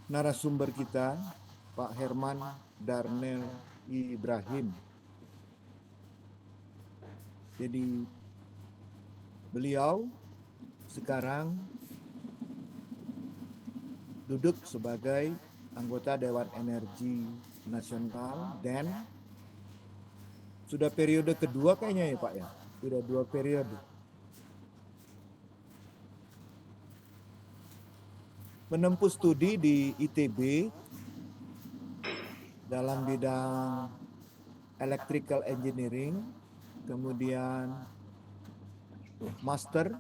narasumber kita, Pak Herman Darnel Ibrahim. Jadi beliau sekarang duduk sebagai anggota Dewan Energi Nasional dan sudah periode kedua kayaknya ya Pak ya, sudah 2 periode. Menempuh studi di ITB dalam bidang electrical engineering, kemudian master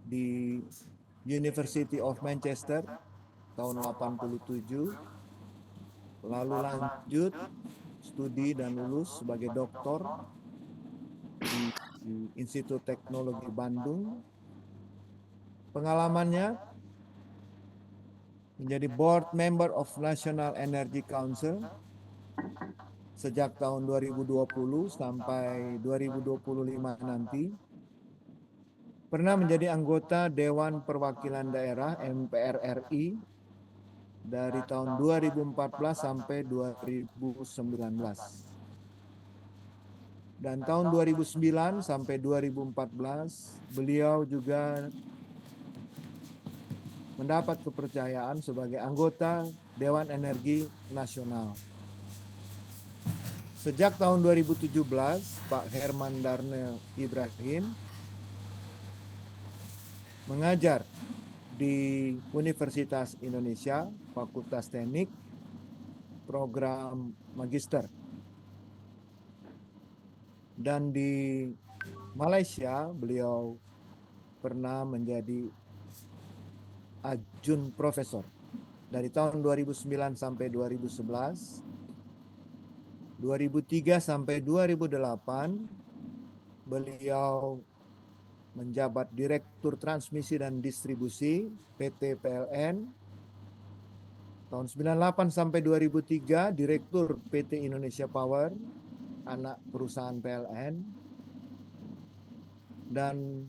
di University of Manchester tahun 87, lalu lanjut studi dan lulus sebagai doktor di Institut Teknologi Bandung. Pengalamannya menjadi board member of National Energy Council sejak tahun 2020 sampai 2025 nanti. Pernah menjadi anggota Dewan Perwakilan Daerah MPR RI dari tahun 2014 sampai 2019. Dan tahun 2009 sampai 2014 beliau juga mendapat kepercayaan sebagai anggota Dewan Energi Nasional. Sejak tahun 2017, Pak Herman Darnel Ibrahim mengajar di Universitas Indonesia, Fakultas Teknik, program magister. Dan di Malaysia, beliau pernah menjadi adjun profesor dari tahun 2009 sampai 2011, 2003 sampai 2008 beliau menjabat Direktur Transmisi dan Distribusi PT PLN. Tahun 98 sampai 2003 Direktur PT Indonesia Power, anak perusahaan PLN. Dan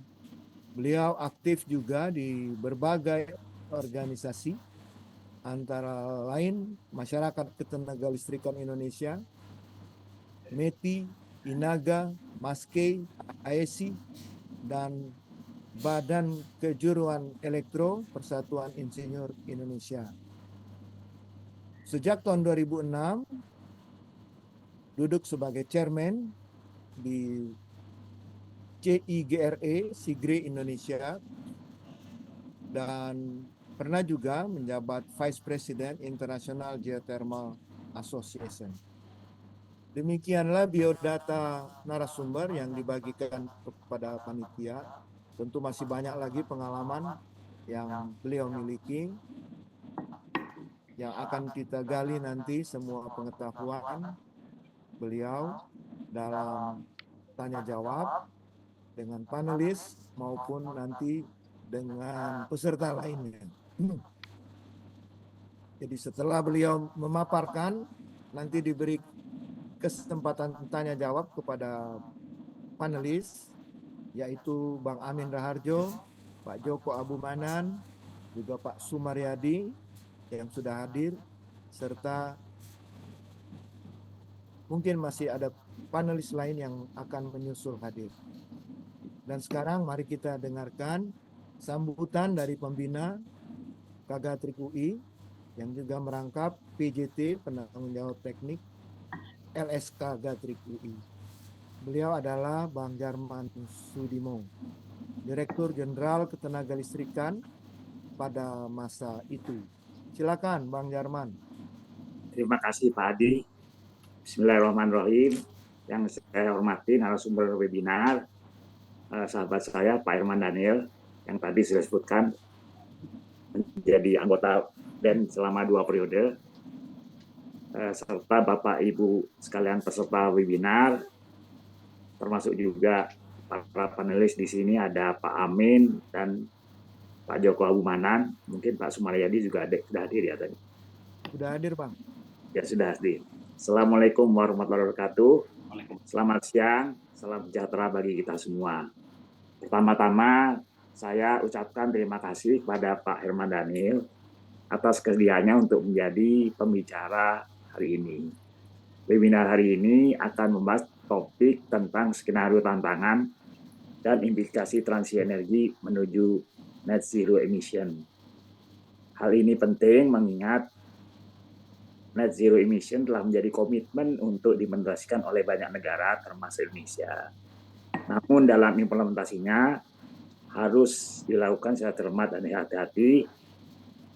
beliau aktif juga di berbagai organisasi, antara lain Masyarakat Ketenagalistrikan Indonesia, METI, INAGA, MASKEI, AESI, dan Badan Kejuruan Elektro Persatuan Insinyur Indonesia. Sejak tahun 2006 duduk sebagai chairman di CIGRE, SIGRE Indonesia, dan pernah juga menjabat Vice President International Geothermal Association. Demikianlah biodata narasumber yang dibagikan kepada panitia. Tentu masih banyak lagi pengalaman yang beliau miliki, yang akan kita gali nanti semua pengetahuan beliau dalam tanya jawab dengan panelis maupun nanti dengan peserta lainnya. Jadi setelah beliau memaparkan, nanti diberi kesempatan tanya jawab kepada panelis, yaitu Bang Amin Raharjo, Pak Joko Abumanan, juga Pak Sumaryadi yang sudah hadir, serta mungkin masih ada panelis lain yang akan menyusul hadir. Dan sekarang mari kita dengarkan sambutan dari pembina Kagatrik UI yang juga merangkap PJT, penanggung jawab teknik LSK Gatrik UI. Beliau adalah Bang Jarman Sudimo, Direktur Jenderal Ketenagalistrikan pada masa itu. Silakan Bang Jarman. Terima kasih Pak Adi. Bismillahirrahmanirrahim. Yang saya hormati narasumber webinar, sahabat saya Pak Herman Daniel, yang tadi sudah disebutkan menjadi anggota BEN selama 2 periode, serta Bapak Ibu sekalian peserta webinar, termasuk juga para panelis di sini ada Pak Amin dan Pak Joko Abumanan, mungkin Pak Sumaryadi juga sudah hadir ya tadi. Sudah hadir Bang. Ya sudah hadir. Assalamualaikum warahmatullahi wabarakatuh. Selamat siang, salam sejahtera bagi kita semua. Pertama-tama saya ucapkan terima kasih kepada Pak Herman Daniel atas kesediaannya untuk menjadi pembicara hari ini. Webinar hari ini akan membahas topik tentang skenario tantangan dan implikasi transisi energi menuju net zero emission. Hal ini penting mengingat net zero emission telah menjadi komitmen untuk diimplementasikan oleh banyak negara termasuk Indonesia. Namun dalam implementasinya harus dilakukan secara cermat dan hati-hati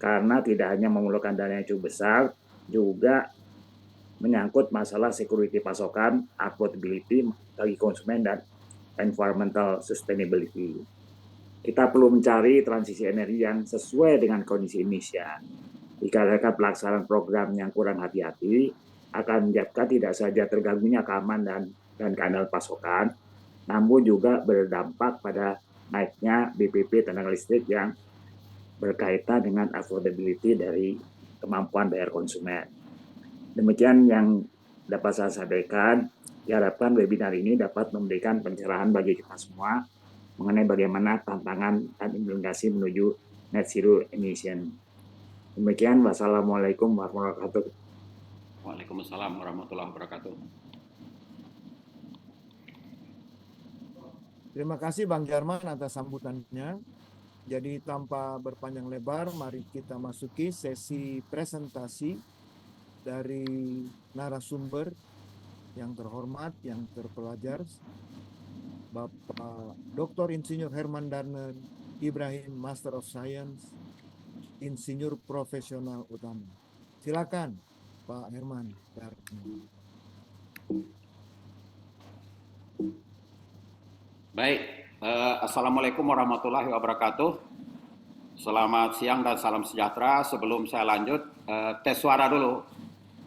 karena tidak hanya memerlukan dana yang cukup besar, juga menyangkut masalah security pasokan, affordability bagi konsumen, dan environmental sustainability. Kita perlu mencari transisi energi yang sesuai dengan kondisi Indonesia. Dikarenakan pelaksanaan program yang kurang hati-hati akan menyebabkan tidak saja terganggunya keamanan dan keandalan pasokan, namun juga berdampak pada naiknya BPP tenaga listrik yang berkaitan dengan affordability dari kemampuan bayar konsumen. Demikian yang dapat saya sampaikan. Diharapkan webinar ini dapat memberikan pencerahan bagi kita semua mengenai bagaimana tantangan dan implementasi menuju net zero emission. Demikian, wassalamualaikum warahmatullahi wabarakatuh. Waalaikumsalam warahmatullahi wabarakatuh. Terima kasih Bang Jarman atas sambutannya. Jadi tanpa berpanjang lebar, mari kita masuki sesi presentasi dari narasumber yang terhormat, yang terpelajar, Bapak Dr. Insinyur Herman Darner Ibrahim, Master of Science, Insinyur Profesional Utama. Silakan Pak Herman Darner. Baik, Assalamualaikum warahmatullahi wabarakatuh. Selamat siang dan salam sejahtera. Sebelum saya lanjut, tes suara dulu.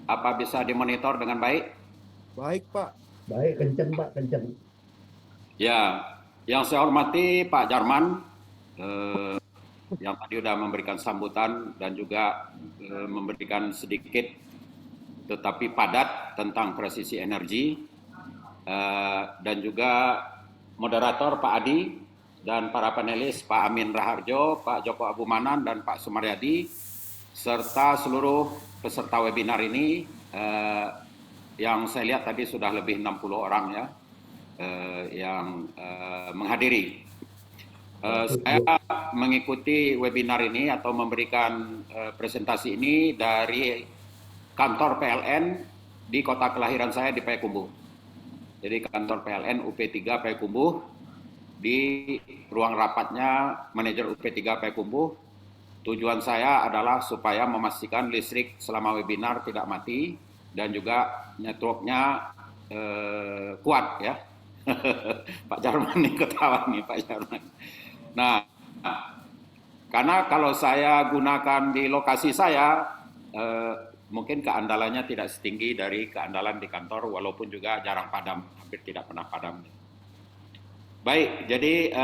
Apa bisa dimonitor dengan baik? Baik Pak. Baik, kenceng Pak, kenceng. Ya, yang saya hormati Pak Jarman, yang tadi sudah memberikan sambutan dan juga memberikan sedikit tetapi padat tentang presisi energi, dan juga moderator Pak Adi dan para panelis Pak Amin Raharjo, Pak Joko Abumanan, dan Pak Sumaryadi, serta seluruh peserta webinar ini yang saya lihat tadi sudah lebih 60 orang ya yang menghadiri. Saya mengikuti webinar ini atau memberikan presentasi ini dari kantor PLN di kota kelahiran saya di Payakumbuh. Jadi kantor PLN UP3 Payakumbuh, di ruang rapatnya manajer UP3 Payakumbuh. Tujuan saya adalah supaya memastikan listrik selama webinar tidak mati dan juga networknya kuat ya. Pak Jarman nih ketawa nih Pak Jarman. Nah, karena kalau saya gunakan di lokasi saya, mungkin keandalannya tidak setinggi dari keandalan di kantor, walaupun juga jarang padam, hampir tidak pernah padam. Baik, jadi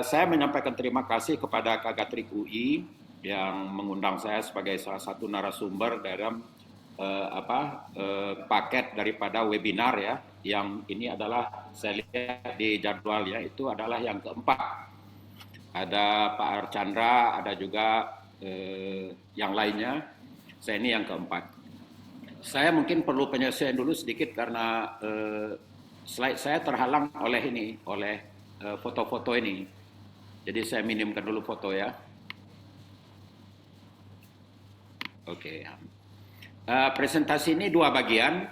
saya menyampaikan terima kasih kepada Kagatrik UI yang mengundang saya sebagai salah satu narasumber dalam paket daripada webinar ya, yang ini adalah saya lihat di jadwalnya itu adalah yang keempat. Ada Pak Archandra, ada juga yang lainnya. Saya ini yang keempat. Saya mungkin perlu penyesuaian dulu sedikit karena slide saya terhalang oleh ini, oleh foto-foto ini. Jadi saya minimkan dulu foto ya. Oke. Presentasi ini dua bagian.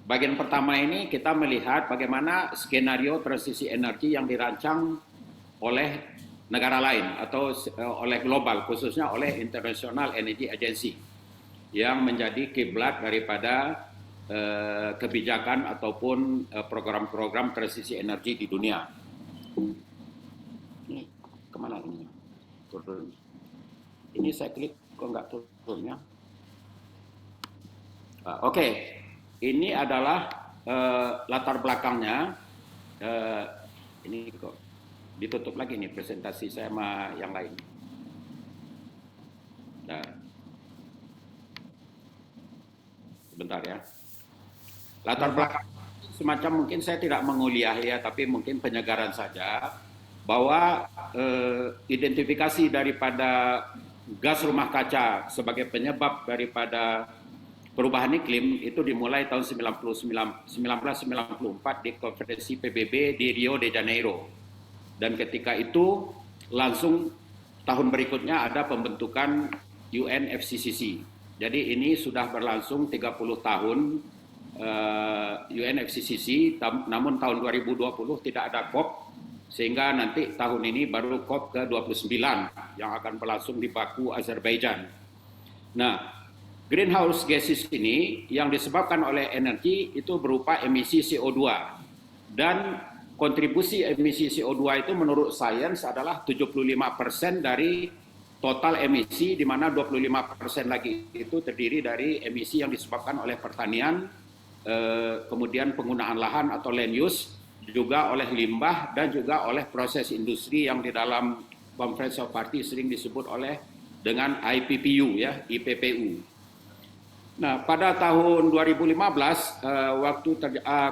Bagian pertama ini kita melihat bagaimana skenario transisi energi yang dirancang oleh negara lain atau oleh global, khususnya oleh International Energy Agency, yang menjadi kiblat daripada kebijakan ataupun program-program transisi energi di dunia. Ini kemana ini? Turun. Ini saya klik kok nggak turun ya? Oke, ini adalah latar belakangnya. Ini kok ditutup lagi nih presentasi saya sama yang lain. Nah, sebentar ya. Latar belakang semacam mungkin saya tidak menguliah ya, tapi mungkin penyegaran saja bahwa identifikasi daripada gas rumah kaca sebagai penyebab daripada perubahan iklim itu dimulai tahun 1994 di konferensi PBB di Rio de Janeiro. Dan ketika itu langsung tahun berikutnya ada pembentukan UNFCCC. Jadi ini sudah berlangsung 30 tahun UNFCCC, namun tahun 2020 tidak ada COP, sehingga nanti tahun ini baru COP ke-29 yang akan berlangsung di Baku, Azerbaijan. Nah, greenhouse gases ini yang disebabkan oleh energi itu berupa emisi CO2. Dan kontribusi emisi CO2 itu menurut sains adalah 75% dari total emisi, di mana 25% lagi itu terdiri dari emisi yang disebabkan oleh pertanian, kemudian penggunaan lahan atau land use, juga oleh limbah dan juga oleh proses industri yang di dalam Conference of Parties sering disebut oleh dengan IPPU ya, IPPU. Nah, pada tahun 2015 waktu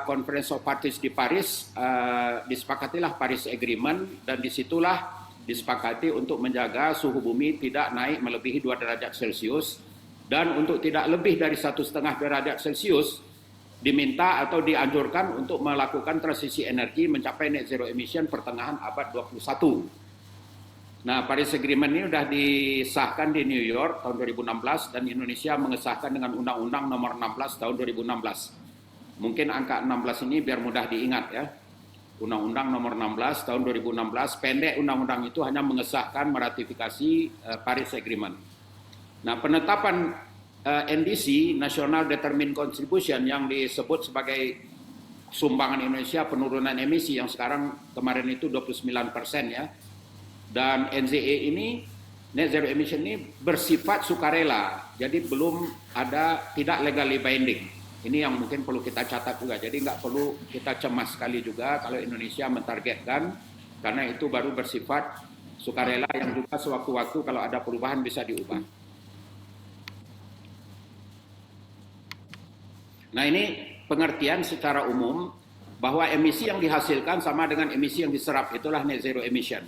Conference of Parties di Paris disepakatilah Paris Agreement, dan disitulah disepakati untuk menjaga suhu bumi tidak naik melebihi 2 derajat Celcius, dan untuk tidak lebih dari 1,5 derajat Celcius diminta atau dianjurkan untuk melakukan transisi energi mencapai net zero emission pertengahan abad 21. Nah, Paris Agreement ini sudah disahkan di New York tahun 2016 dan Indonesia mengesahkan dengan Undang-Undang Nomor 16 tahun 2016. Mungkin angka 16 ini biar mudah diingat ya. Undang-Undang Nomor 16 tahun 2016, pendek undang-undang itu hanya mengesahkan meratifikasi Paris Agreement. Nah, penetapan NDC, National Determined Contribution, yang disebut sebagai sumbangan Indonesia penurunan emisi yang sekarang kemarin itu 29% ya. Dan NZE ini, Net Zero Emission ini bersifat sukarela, jadi belum ada, tidak legally binding. Ini yang mungkin perlu kita catat juga, jadi nggak perlu kita cemas sekali juga kalau Indonesia mentargetkan, karena itu baru bersifat sukarela yang juga sewaktu-waktu kalau ada perubahan bisa diubah. Nah, ini pengertian secara umum bahwa emisi yang dihasilkan sama dengan emisi yang diserap, itulah net zero emission.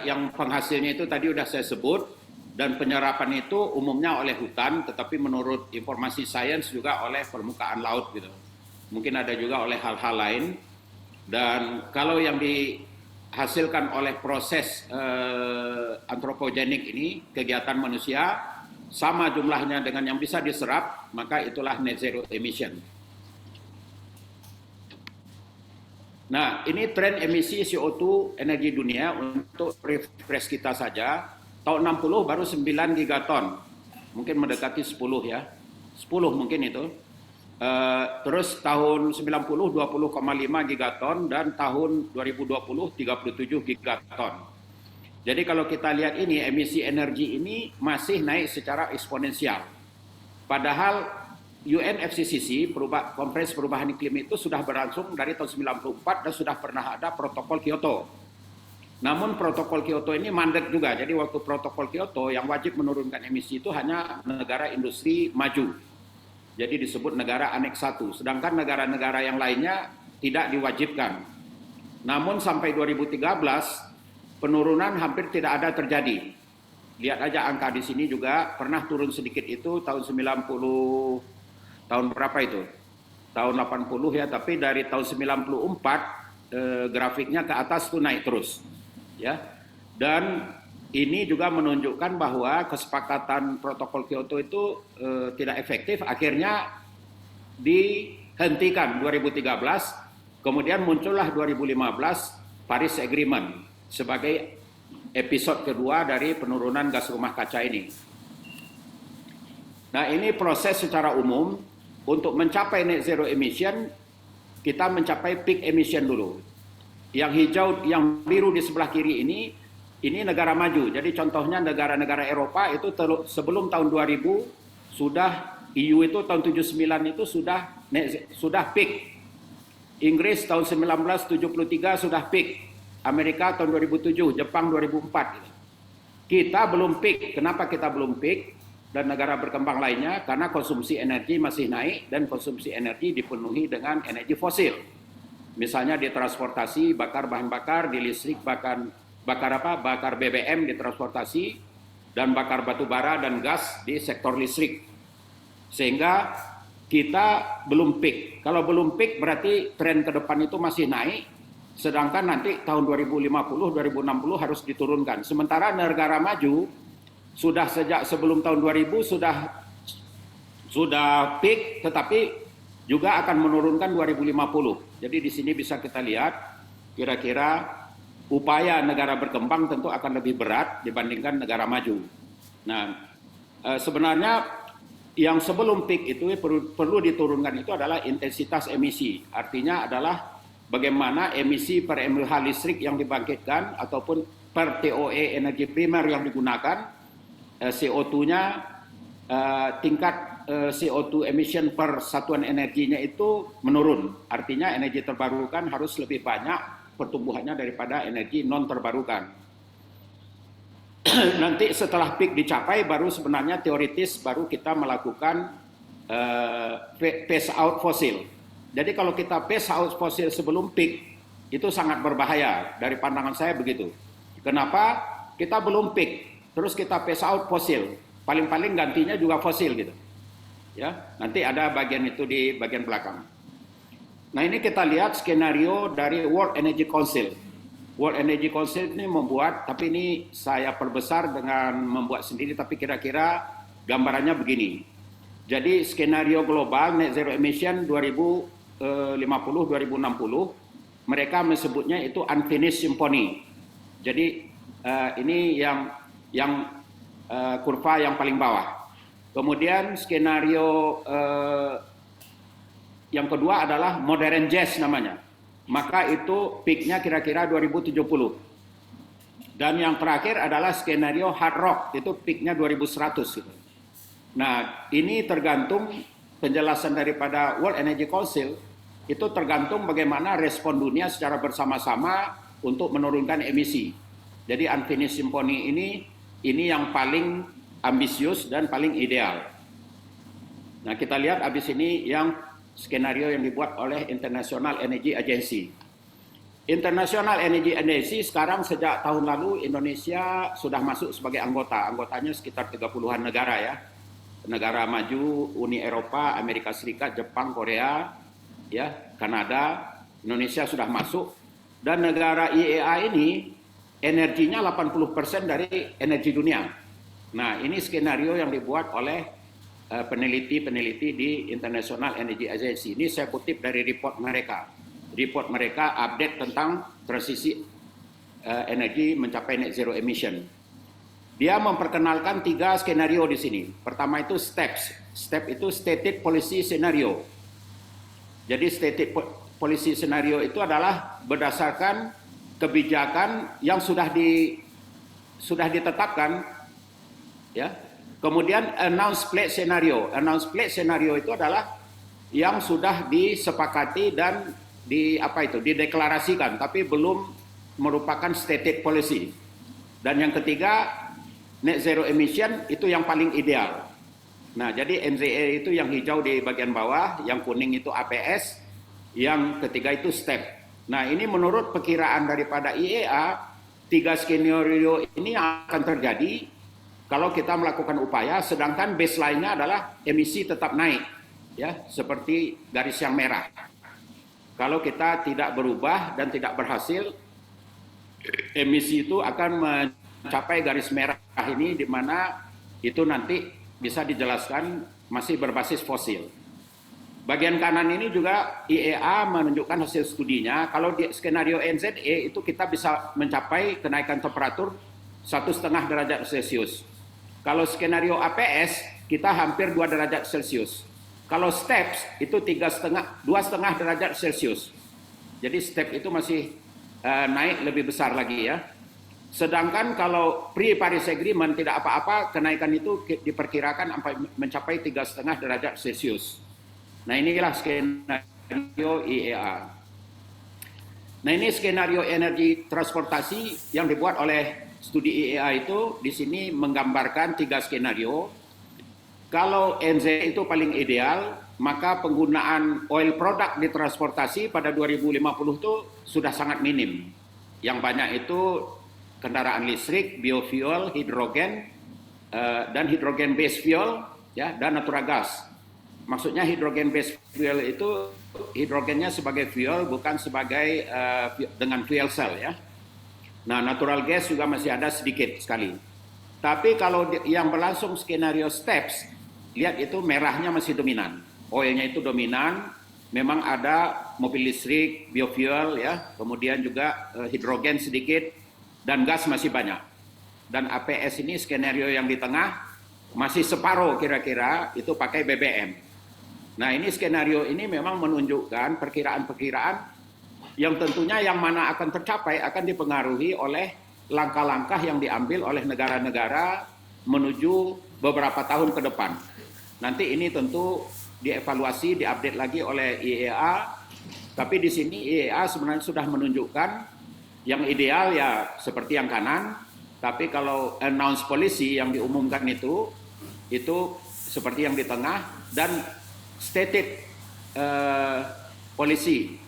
Yang penghasilnya itu tadi sudah saya sebut, dan penyerapan itu umumnya oleh hutan, tetapi menurut informasi sains juga oleh permukaan laut gitu. Mungkin ada juga oleh hal-hal lain. Dan kalau yang dihasilkan oleh proses antropogenik ini, kegiatan manusia, sama jumlahnya dengan yang bisa diserap, maka itulah net zero emission. Nah, ini tren emisi CO2 energi dunia untuk refresh kita saja. Tahun 60 baru 9 gigaton, mungkin mendekati 10 ya, 10 mungkin itu. Terus tahun 90 20,5 gigaton, dan tahun 2020 37 gigaton. Jadi kalau kita lihat ini, emisi energi ini masih naik secara eksponensial. Padahal UNFCCC, Konferensi Perubahan Iklim itu sudah berlangsung dari tahun 94 dan sudah pernah ada protokol Kyoto. Namun protokol Kyoto ini mandek juga. Jadi waktu protokol Kyoto yang wajib menurunkan emisi itu hanya negara industri maju. Jadi disebut negara aneks 1. Sedangkan negara-negara yang lainnya tidak diwajibkan. Namun sampai 2013 penurunan hampir tidak ada terjadi. Lihat aja angka di sini juga pernah turun sedikit itu tahun 90, tahun berapa itu? Tahun 80 ya, tapi dari tahun 94 grafiknya ke atas tuh naik terus. Ya. Dan ini juga menunjukkan bahwa kesepakatan protokol Kyoto itu tidak efektif, akhirnya dihentikan 2013, kemudian muncullah 2015 Paris Agreement sebagai episode kedua dari penurunan gas rumah kaca ini. Nah, ini proses secara umum untuk mencapai net zero emission, kita mencapai peak emission dulu. Yang hijau, yang biru di sebelah kiri ini negara maju. Jadi contohnya negara-negara Eropa itu sebelum tahun 2000 sudah, EU itu tahun 79 itu sudah peak. Inggris tahun 1973 sudah peak. Amerika tahun 2007, Jepang 2004. Kita belum peak. Kenapa kita belum peak? Dan negara berkembang lainnya, karena konsumsi energi masih naik dan konsumsi energi dipenuhi dengan energi fosil. Misalnya di transportasi, bakar bahan bakar, di listrik bahkan bakar apa? Bakar BBM di transportasi dan bakar batu bara dan gas di sektor listrik. Sehingga kita belum peak. Kalau belum peak berarti tren ke depan itu masih naik, sedangkan nanti tahun 2050, 2060 harus diturunkan. Sementara negara maju sudah sejak sebelum tahun 2000 sudah peak, tetapi juga akan menurunkan 2050. Jadi di sini bisa kita lihat kira-kira upaya negara berkembang tentu akan lebih berat dibandingkan negara maju. Nah, sebenarnya yang sebelum peak itu perlu diturunkan itu adalah intensitas emisi. Artinya adalah bagaimana emisi per mWh listrik yang dibangkitkan ataupun per TOE energi primer yang digunakan, CO2-nya, tingkat CO2 emission per satuan energinya itu menurun. Artinya energi terbarukan harus lebih banyak pertumbuhannya daripada energi non terbarukan. Nanti setelah peak dicapai baru sebenarnya teoritis baru kita melakukan phase out fosil. Jadi kalau kita phase out fosil sebelum peak itu sangat berbahaya dari pandangan saya begitu. Kenapa? Kita belum peak, terus kita phase out fosil. Paling-paling gantinya juga fosil gitu. Ya, nanti ada bagian itu di bagian belakang. Nah, ini kita lihat skenario dari World Energy Council. World Energy Council ini membuat, tapi ini saya perbesar dengan membuat sendiri, tapi kira-kira gambarannya begini. Jadi skenario global net zero emission 2050-2060, mereka menyebutnya itu unfinished symphony. Jadi ini yang kurva yang paling bawah. Kemudian skenario yang kedua adalah modern jazz namanya. Maka itu peaknya kira-kira 2070. Dan yang terakhir adalah skenario hard rock, itu peaknya 2100. Gitu. Nah, ini tergantung penjelasan daripada World Energy Council, itu tergantung bagaimana respon dunia secara bersama-sama untuk menurunkan emisi. Jadi unfinished symphony ini yang paling ambisius dan paling ideal. Nah, kita lihat habis ini yang skenario yang dibuat oleh International Energy Agency. International Energy Agency sekarang sejak tahun lalu Indonesia sudah masuk sebagai anggota. Anggotanya sekitar 30-an negara ya. Negara maju, Uni Eropa, Amerika Serikat, Jepang, Korea, ya, Kanada, Indonesia sudah masuk. Dan negara IEA ini energinya 80% dari energi dunia. Nah, ini skenario yang dibuat oleh peneliti-peneliti di International Energy Agency. Ini saya kutip dari report mereka. Report mereka update tentang transisi energi mencapai net zero emission. Dia memperkenalkan 3 skenario di sini. Pertama itu steps. Step itu stated policy scenario. Jadi stated policy scenario itu adalah berdasarkan kebijakan yang sudah ditetapkan, ya. Kemudian announce plate scenario. Announce plate scenario itu adalah yang sudah disepakati dan dideklarasikan, tapi belum merupakan stated policy. Dan yang ketiga, net zero emission itu yang paling ideal. Nah, jadi NZE itu yang hijau di bagian bawah, yang kuning itu APS, yang ketiga itu step. Nah, ini menurut perkiraan daripada IEA, 3 skenario ini akan terjadi kalau kita melakukan upaya, sedangkan baseline-nya adalah emisi tetap naik, ya, seperti garis yang merah. Kalau kita tidak berubah dan tidak berhasil, emisi itu akan mencapai garis merah ini, di mana itu nanti bisa dijelaskan masih berbasis fosil. Bagian kanan ini juga IEA menunjukkan hasil studinya. Kalau di skenario NZE itu kita bisa mencapai kenaikan temperatur 1,5 derajat Celcius. Kalau skenario APS, kita hampir 2 derajat Celcius. Kalau steps, itu 2,5 derajat Celcius. Jadi step itu masih naik lebih besar lagi ya. Sedangkan kalau pre-Paris Agreement tidak apa-apa, kenaikan itu diperkirakan mencapai 3,5 derajat Celcius. Nah, inilah skenario IEA. Nah, ini skenario energi transportasi yang dibuat oleh studi IEA itu di sini menggambarkan 3 skenario. Kalau NZ itu paling ideal, maka penggunaan oil product di transportasi pada 2050 itu sudah sangat minim. Yang banyak itu kendaraan listrik, biofuel, hidrogen, dan hidrogen based fuel, ya, dan natural gas. Maksudnya hidrogen based fuel itu hidrogennya sebagai fuel, bukan sebagai dengan fuel cell, ya. Nah, natural gas juga masih ada sedikit sekali. Tapi kalau yang berlangsung skenario steps, lihat itu merahnya masih dominan. Oilnya itu dominan, memang ada mobil listrik, biofuel, ya, kemudian juga hidrogen sedikit, dan gas masih banyak. Dan APS ini skenario yang di tengah masih separuh kira-kira itu pakai BBM. Nah, ini skenario ini memang menunjukkan perkiraan-perkiraan yang tentunya yang mana akan tercapai akan dipengaruhi oleh langkah-langkah yang diambil oleh negara-negara menuju beberapa tahun ke depan. Nanti ini tentu dievaluasi, diupdate lagi oleh IEA. Tapi di sini IEA sebenarnya sudah menunjukkan yang ideal ya seperti yang kanan. Tapi kalau announce policy yang diumumkan itu seperti yang di tengah, dan stated policy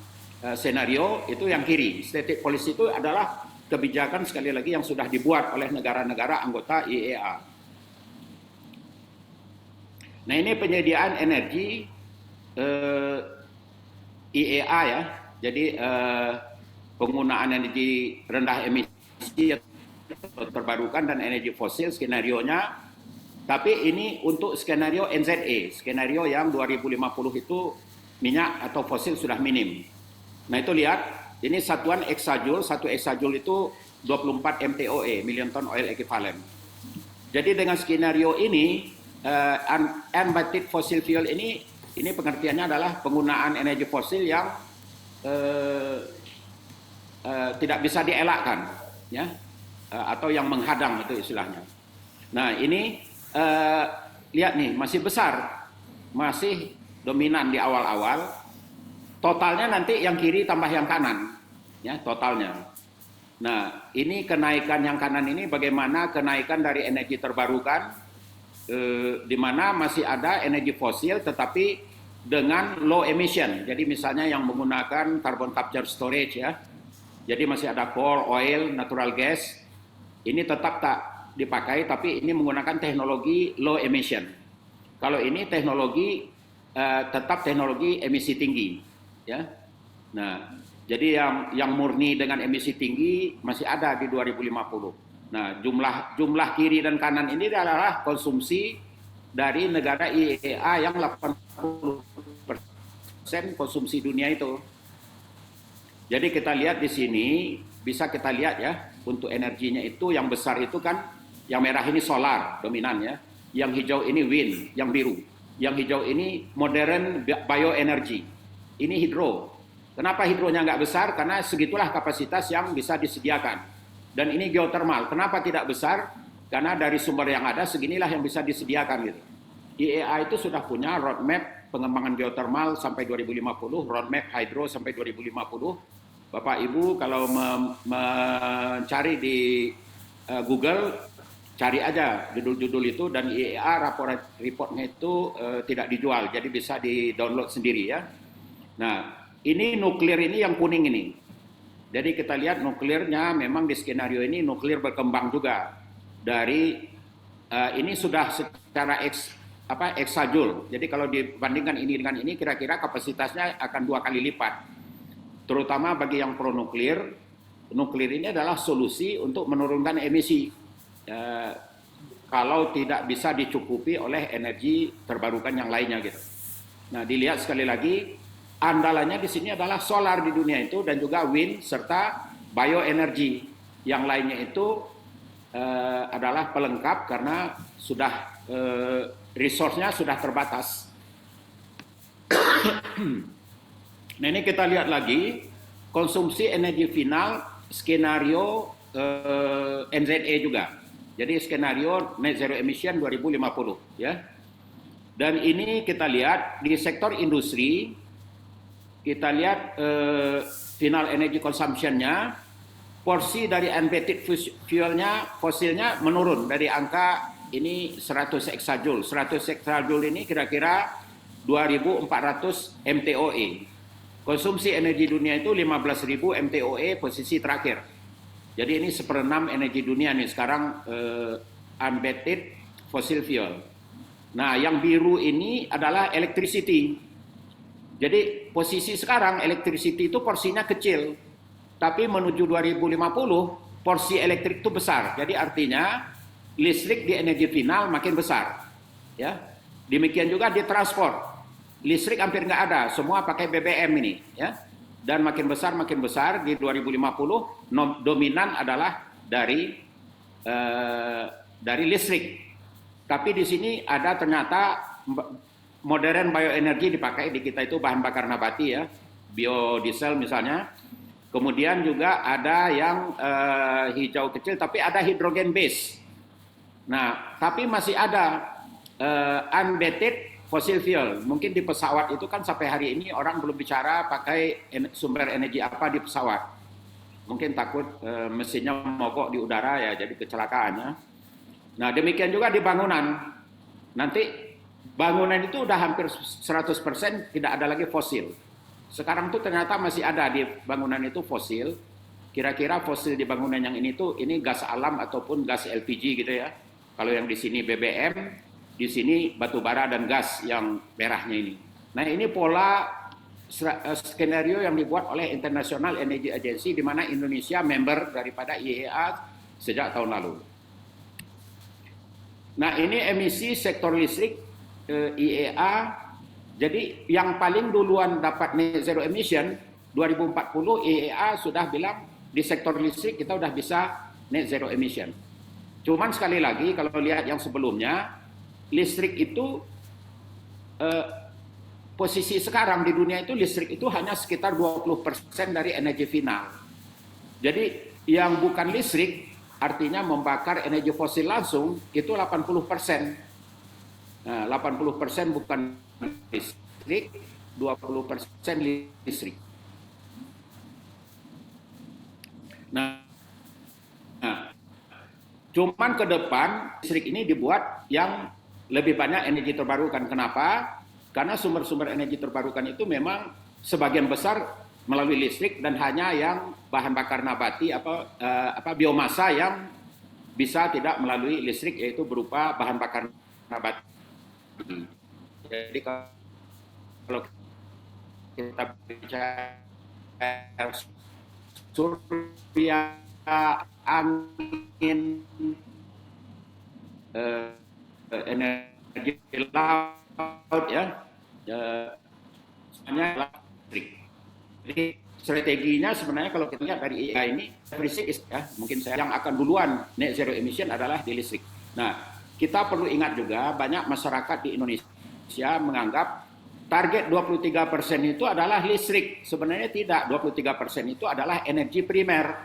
scenario itu yang kiri. Stated policy itu adalah kebijakan sekali lagi yang sudah dibuat oleh negara-negara anggota IEA. Nah, ini penyediaan energi IEA, ya. Jadi penggunaan energi rendah emisi terbarukan dan energi fosil skenario-nya. Tapi ini untuk skenario NZE, skenario yang 2050 itu minyak atau fosil sudah minim. Nah, itu lihat, ini satuan exajoule, satu exajoule itu 24 MTOE, million ton oil equivalent. Jadi dengan skenario ini, unbated fossil fuel ini pengertiannya adalah penggunaan energi fosil yang tidak bisa dielakkan, ya, atau yang menghadang itu istilahnya. Nah, ini lihat nih, masih besar, masih dominan di awal-awal. Totalnya nanti yang kiri tambah yang kanan, ya, totalnya. Nah, ini kenaikan yang kanan ini bagaimana kenaikan dari energi terbarukan, di mana masih ada energi fosil tetapi dengan low emission. Jadi misalnya yang menggunakan carbon capture storage, ya. Jadi masih ada coal, oil, natural gas. Ini tetap tak dipakai, tapi ini menggunakan teknologi low emission. Kalau ini teknologi tetap teknologi emisi tinggi, ya. Nah, jadi yang murni dengan emisi tinggi masih ada di 2050. Nah, jumlah kiri dan kanan ini adalah konsumsi dari negara IEA yang 80% konsumsi dunia itu. Jadi kita lihat di sini, bisa kita lihat, ya, untuk energinya itu yang besar itu kan yang merah ini solar dominan, ya. Yang hijau ini wind, yang biru. Yang hijau ini modern bioenergy. Ini hidro. Kenapa hidronya nggak besar? Karena segitulah kapasitas yang bisa disediakan. Dan ini geothermal. Kenapa tidak besar? Karena dari sumber yang ada seginilah yang bisa disediakan, gitu. IEA itu sudah punya roadmap pengembangan geothermal sampai 2050, roadmap hydro sampai 2050. Bapak Ibu kalau mencari di Google, cari aja judul-judul itu, dan IEA reportnya itu tidak dijual, jadi bisa di-download sendiri, ya. Nah, ini nuklir ini yang kuning ini. Jadi kita lihat nuklirnya memang di skenario ini nuklir berkembang juga. Dari ini sudah secara exajoule. Jadi kalau dibandingkan ini dengan ini kira-kira kapasitasnya akan 2 kali lipat. Terutama bagi yang pro nuklir, nuklir ini adalah solusi untuk menurunkan emisi. Kalau tidak bisa dicukupi oleh energi terbarukan yang lainnya, gitu. Nah, dilihat sekali lagi, andalannya di sini adalah solar di dunia itu dan juga wind serta bioenergy. Yang lainnya itu adalah pelengkap karena sudah resource-nya sudah terbatas. Nah, ini kita lihat lagi konsumsi energi final skenario NZE juga. Jadi skenario net zero emission 2050, ya. Dan ini kita lihat di sektor industri, kita lihat final energy consumption-nya, porsi dari unbated fuel-nya, fosilnya menurun dari angka ini 100 exajoule. 100 exajoule ini kira-kira 2.400 MTOE. Konsumsi energi dunia itu 15.000 MTOE posisi terakhir. Jadi ini 1/6 energi dunia nih sekarang unvetted fossil fuel. Nah, yang biru ini adalah electricity. Jadi posisi sekarang electricity itu porsinya kecil, tapi menuju 2050 porsi elektrik itu besar. Jadi artinya listrik di energi final makin besar. Ya, demikian juga di transport. Listrik hampir nggak ada, semua pakai BBM ini. Ya, dan makin besar di 2050 dominan adalah dari listrik. Tapi di sini ada ternyata modern bioenergi dipakai di kita itu bahan bakar nabati ya, biodiesel misalnya. Kemudian juga ada yang hijau kecil, tapi ada hidrogen base. Nah, tapi masih ada unvetted fossil fuel. Mungkin di pesawat itu kan sampai hari ini orang belum bicara pakai sumber energi apa di pesawat. Mungkin takut mesinnya mogok di udara ya, jadi kecelakaannya. Nah, demikian juga di bangunan. Nanti bangunan itu udah hampir 100% tidak ada lagi fosil. Sekarang tuh ternyata masih ada di bangunan itu fosil. Kira-kira fosil di bangunan yang ini tuh ini gas alam ataupun gas LPG gitu ya. Kalau yang di sini BBM, di sini batu bara dan gas yang merahnya ini. Nah, ini pola skenario yang dibuat oleh International Energy Agency di mana Indonesia member daripada IEA sejak tahun lalu. Nah, ini emisi sektor listrik IEA. Jadi yang paling duluan dapat net zero emission 2040 IEA sudah bilang di sektor listrik kita udah bisa net zero emission. Cuman sekali lagi kalau lihat yang sebelumnya, listrik itu posisi sekarang di dunia itu listrik itu hanya sekitar 20% dari energi final. Jadi yang bukan listrik artinya membakar energi fosil langsung itu 80%. Nah, 80% bukan listrik, 20% listrik. Nah, cuman ke depan listrik ini dibuat yang lebih banyak energi terbarukan. Kenapa? Karena sumber-sumber energi terbarukan itu memang sebagian besar melalui listrik dan hanya yang bahan bakar nabati biomasa yang bisa tidak melalui listrik yaitu berupa bahan bakar nabati. Jadi kalau kita bicara surya, angin, energi laut ya, semuanya listrik. Jadi strateginya sebenarnya kalau kita lihat dari IEA ini, mungkin saya yang akan duluan net zero emission adalah di listrik. Nah, kita perlu ingat juga banyak masyarakat di Indonesia menganggap target 23% itu adalah listrik. Sebenarnya tidak, 23% itu adalah energi primer.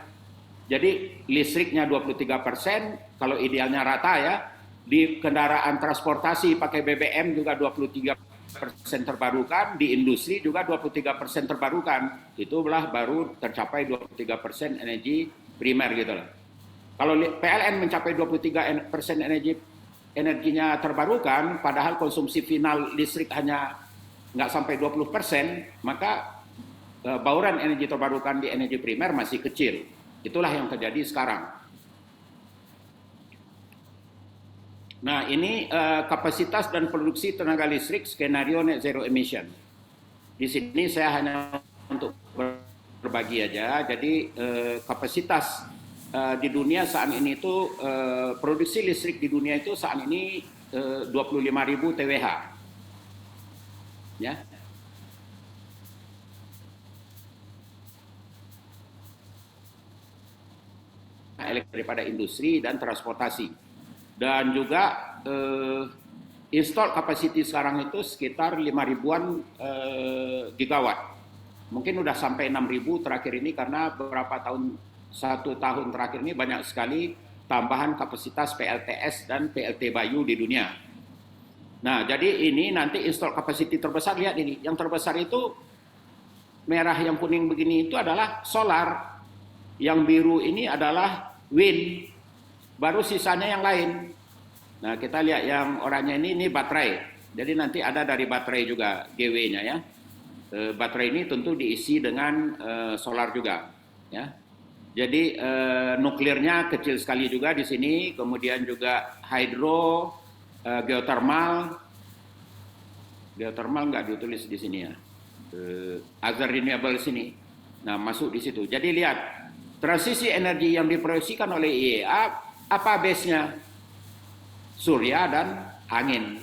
Jadi listriknya 23%, kalau idealnya rata ya, di kendaraan transportasi pakai BBM juga 23% terbarukan, di industri juga 23% terbarukan. Itulah baru tercapai 23% energi primer gitu loh. Kalau PLN mencapai 23% energinya terbarukan, padahal konsumsi final listrik hanya nggak sampai 20%, maka bauran energi terbarukan di energi primer masih kecil. Itulah yang terjadi sekarang. Nah, ini kapasitas dan produksi tenaga listrik skenario net zero emission. Di sini saya hanya untuk berbagi aja. Jadi kapasitas di dunia saat ini itu produksi listrik di dunia itu saat ini 25.000 TWh. Ya. Daripada industri dan transportasi. Dan juga install capacity sekarang itu sekitar 5.000-an gigawatt. Mungkin udah sampai 6.000 terakhir ini karena beberapa tahun, 1 tahun terakhir ini banyak sekali tambahan kapasitas PLTS dan PLT Bayu di dunia. Nah, jadi ini nanti install capacity terbesar, lihat ini. Yang terbesar itu merah yang kuning begini itu adalah solar. Yang biru ini adalah wind. Baru sisanya yang lain. Nah, kita lihat yang oranye ini baterai. Jadi nanti ada dari baterai juga GW-nya ya. Baterai ini tentu diisi dengan solar juga, ya. Jadi nuklirnya kecil sekali juga di sini, kemudian juga hydro, geothermal nggak ditulis di sini ya, other renewable sini. Nah masuk di situ. Jadi lihat transisi energi yang diproyeksikan oleh IEA apa base-nya? Surya dan angin.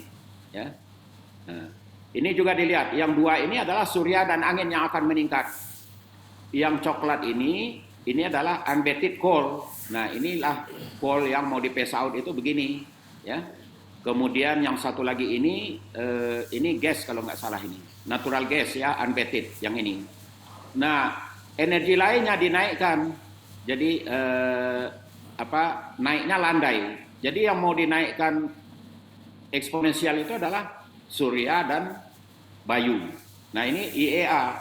Ya. Nah, ini juga dilihat. Yang dua ini adalah surya dan angin yang akan meningkat. Yang coklat ini adalah unvetted coal. Nah, inilah coal yang mau di phase out itu begini, ya. Kemudian yang satu lagi ini gas kalau nggak salah ini, natural gas ya, unvetted yang ini. Nah, energi lainnya dinaikkan, jadi naiknya landai. Jadi yang mau dinaikkan eksponensial itu adalah surya dan bayu. Nah ini IEA.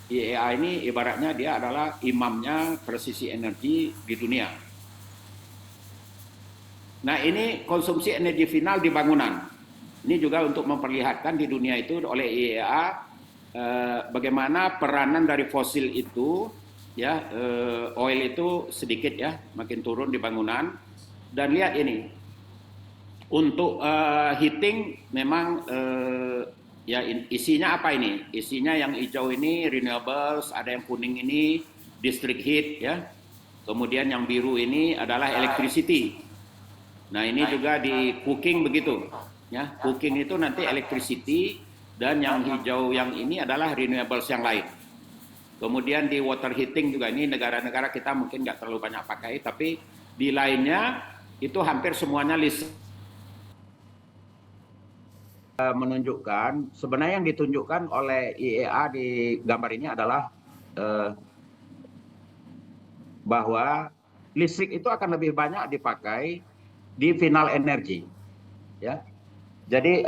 IEA ini ibaratnya dia adalah imamnya presisi energi di dunia. Nah ini konsumsi energi final di bangunan. Ini juga untuk memperlihatkan di dunia itu oleh IEA bagaimana peranan dari fosil itu, ya oil itu sedikit ya makin turun di bangunan. Dan lihat ini untuk heating memang ya isinya apa ini? Isinya yang hijau ini renewables, ada yang kuning ini district heat ya. Kemudian yang biru ini adalah electricity. Nah, ini juga di cooking begitu. Ya, cooking itu nanti electricity dan yang hijau yang ini adalah renewables yang lain. Kemudian di water heating juga ini negara-negara kita mungkin nggak terlalu banyak pakai, tapi di lainnya itu hampir semuanya listrik. Menunjukkan sebenarnya yang ditunjukkan oleh IEA di gambar ini adalah bahwa listrik itu akan lebih banyak dipakai di final energy, ya. Jadi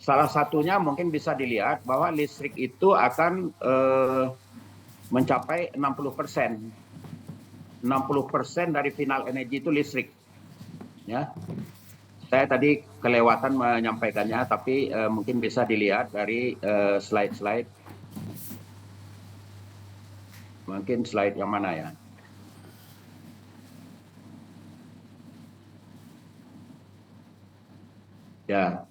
salah satunya mungkin bisa dilihat bahwa listrik itu akan mencapai 60%. 60% dari final energy itu listrik, ya. Saya tadi kelewatan menyampaikannya, tapi mungkin bisa dilihat dari slide-slide. Mungkin slide yang mana ya? Ya,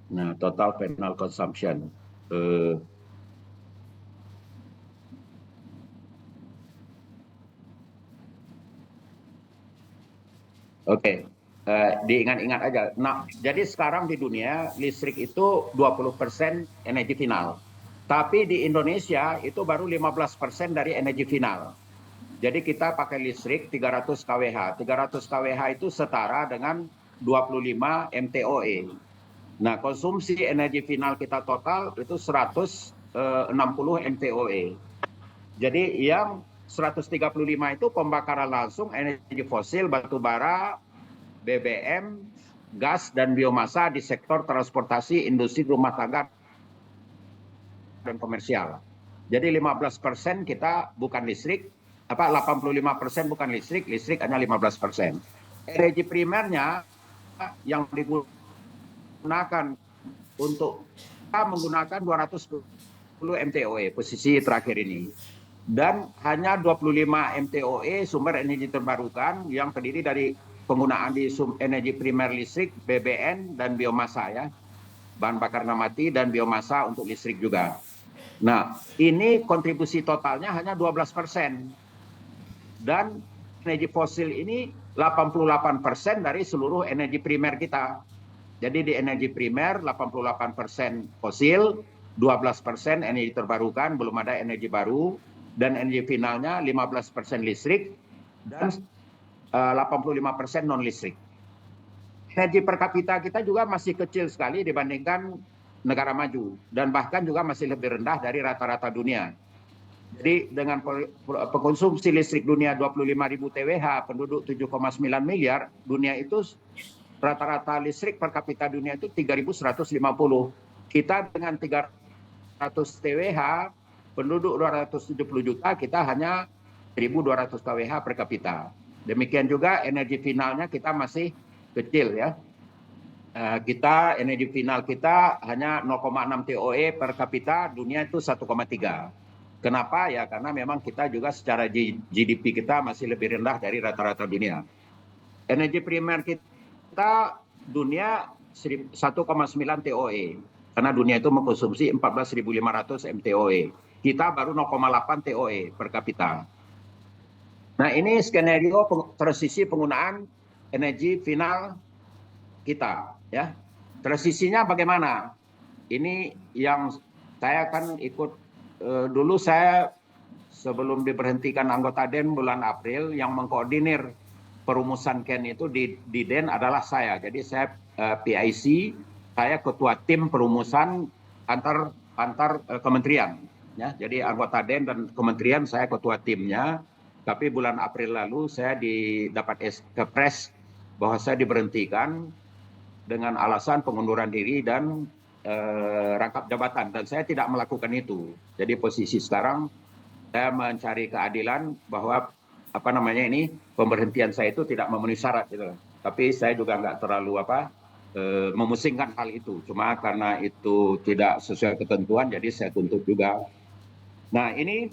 nah total final consumption. Oke, diingat-ingat aja. Nah, jadi sekarang di dunia listrik itu 20% energi final. Tapi di Indonesia itu baru 15% dari energi final. Jadi kita pakai listrik 300 kWh. 300 kWh itu setara dengan 25 MTOE. Nah, konsumsi energi final kita total itu 160 MTOE. Jadi yang 135 itu pembakaran langsung energi fosil, batu bara, BBM, gas, dan biomasa di sektor transportasi, industri, rumah tangga, dan komersial. Jadi 15% kita bukan listrik, 85% bukan listrik, listrik hanya 15%. Energi primernya yang digunakan untuk kita menggunakan 210 MTOE, posisi terakhir ini. Dan hanya 25 MTOE sumber energi terbarukan yang terdiri dari penggunaan di energi primer listrik, BBM, dan biomasa ya. Bahan bakar nabati dan biomasa untuk listrik juga. Nah, ini kontribusi totalnya hanya 12%. Dan energi fosil ini 88% dari seluruh energi primer kita. Jadi di energi primer 88% fosil, 12% energi terbarukan, belum ada energi baru, dan energi finalnya 15% listrik dan 85% non listrik. Energi per kapita kita juga masih kecil sekali dibandingkan negara maju dan bahkan juga masih lebih rendah dari rata-rata dunia. Jadi dengan pengkonsumsi listrik dunia 25.000 TWh, penduduk 7,9 miliar, dunia itu rata-rata listrik per kapita dunia itu 3.150. Kita dengan 300 TWh, penduduk 270 juta, kita hanya 1.200 kWh per kapita. Demikian juga energi finalnya kita masih kecil ya. kita energi final kita hanya 0,6 TOE per kapita, dunia itu 1,3. Kenapa? Ya karena memang kita juga secara GDP kita masih lebih rendah dari rata-rata dunia. Energi primer kita dunia 1,9 TOE. Karena dunia itu mengkonsumsi 14.500 MTOE. Kita baru 0,8 TOE per kapita. Nah ini skenario transisi penggunaan energi final kita. Ya, transisinya bagaimana? Ini yang saya kan ikut dulu saya sebelum diberhentikan anggota DEN bulan April yang mengkoordinir perumusan KEN itu di DEN adalah saya. Jadi saya PIC, saya ketua tim perumusan antar kementerian. Ya, jadi anggota DEN dan kementerian saya ketua timnya. Tapi bulan April lalu saya dapat kepres bahwa saya diberhentikan dengan alasan pengunduran diri dan rangkap jabatan, dan saya tidak melakukan itu. Jadi posisi sekarang saya mencari keadilan bahwa pemberhentian saya itu tidak memenuhi syarat gitu. Tapi saya juga nggak terlalu memusingkan hal itu. Cuma karena itu tidak sesuai ketentuan, jadi saya tuntut juga. Nah ini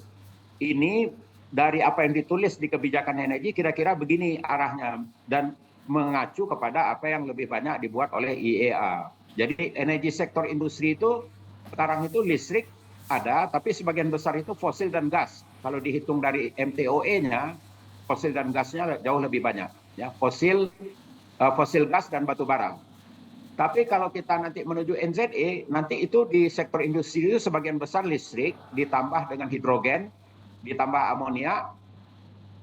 dari apa yang ditulis di kebijakan energi kira-kira begini arahnya dan mengacu kepada apa yang lebih banyak dibuat oleh IEA. Jadi energi sektor industri itu sekarang itu listrik ada, tapi sebagian besar itu fosil dan gas. Kalau dihitung dari MTOE-nya, fosil dan gasnya jauh lebih banyak. Ya, fosil gas dan batu bara. Tapi kalau kita nanti menuju NZE, nanti itu di sektor industri itu sebagian besar listrik, ditambah dengan hidrogen, ditambah amonia,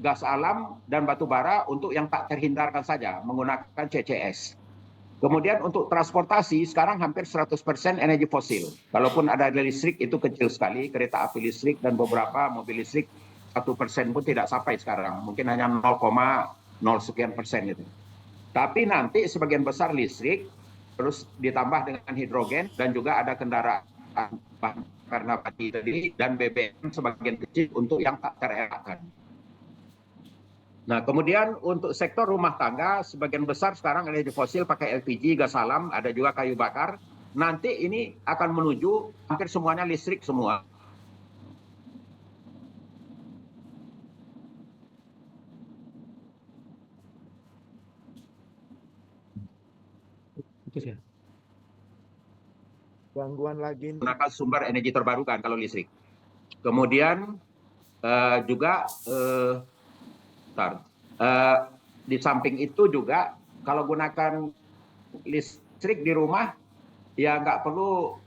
gas alam, dan batu bara untuk yang tak terhindarkan saja, menggunakan CCS. Kemudian untuk transportasi, sekarang hampir 100% energi fosil. Kalaupun ada listrik, itu kecil sekali, kereta api listrik dan beberapa mobil listrik, 1% pun tidak sampai sekarang. Mungkin hanya 0,0 sekian persen gitu. Tapi nanti sebagian besar listrik, terus ditambah dengan hidrogen, dan juga ada kendaraan karena pati tadi, dan BBM sebagian kecil untuk yang tak terelakkan. Nah, kemudian untuk sektor rumah tangga, sebagian besar sekarang energi fosil pakai LPG, gas alam, ada juga kayu bakar. Nanti ini akan menuju hampir semuanya listrik semua. Putus ya. Gangguan lagi. Menggunakan sumber energi terbarukan kalau listrik. Kemudian juga di samping itu juga kalau gunakan listrik di rumah ya nggak perlu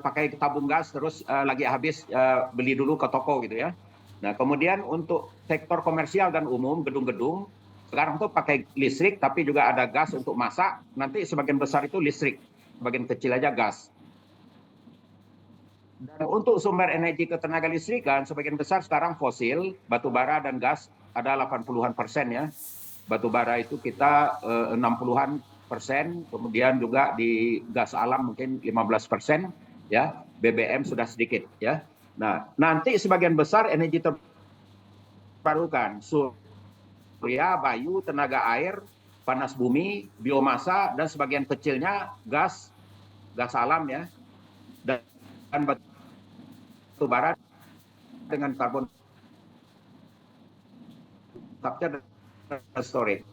pakai tabung gas terus lagi habis beli dulu ke toko gitu ya. Nah kemudian untuk sektor komersial dan umum gedung-gedung sekarang tuh pakai listrik tapi juga ada gas untuk masak. Nanti sebagian besar itu listrik, sebagian kecil aja gas. Dan untuk sumber energi ketenaga listrikan sebagian besar sekarang fosil, batu bara dan gas ada 80-an% ya. Batu bara itu kita 60-an%, kemudian juga di gas alam mungkin 15% ya. BBM sudah sedikit ya. Nah, nanti sebagian besar energi terbarukan, surya, bayu, tenaga air, panas bumi, biomasa dan sebagian kecilnya gas alam ya. Dan batu bara dengan karbon capture dan storage.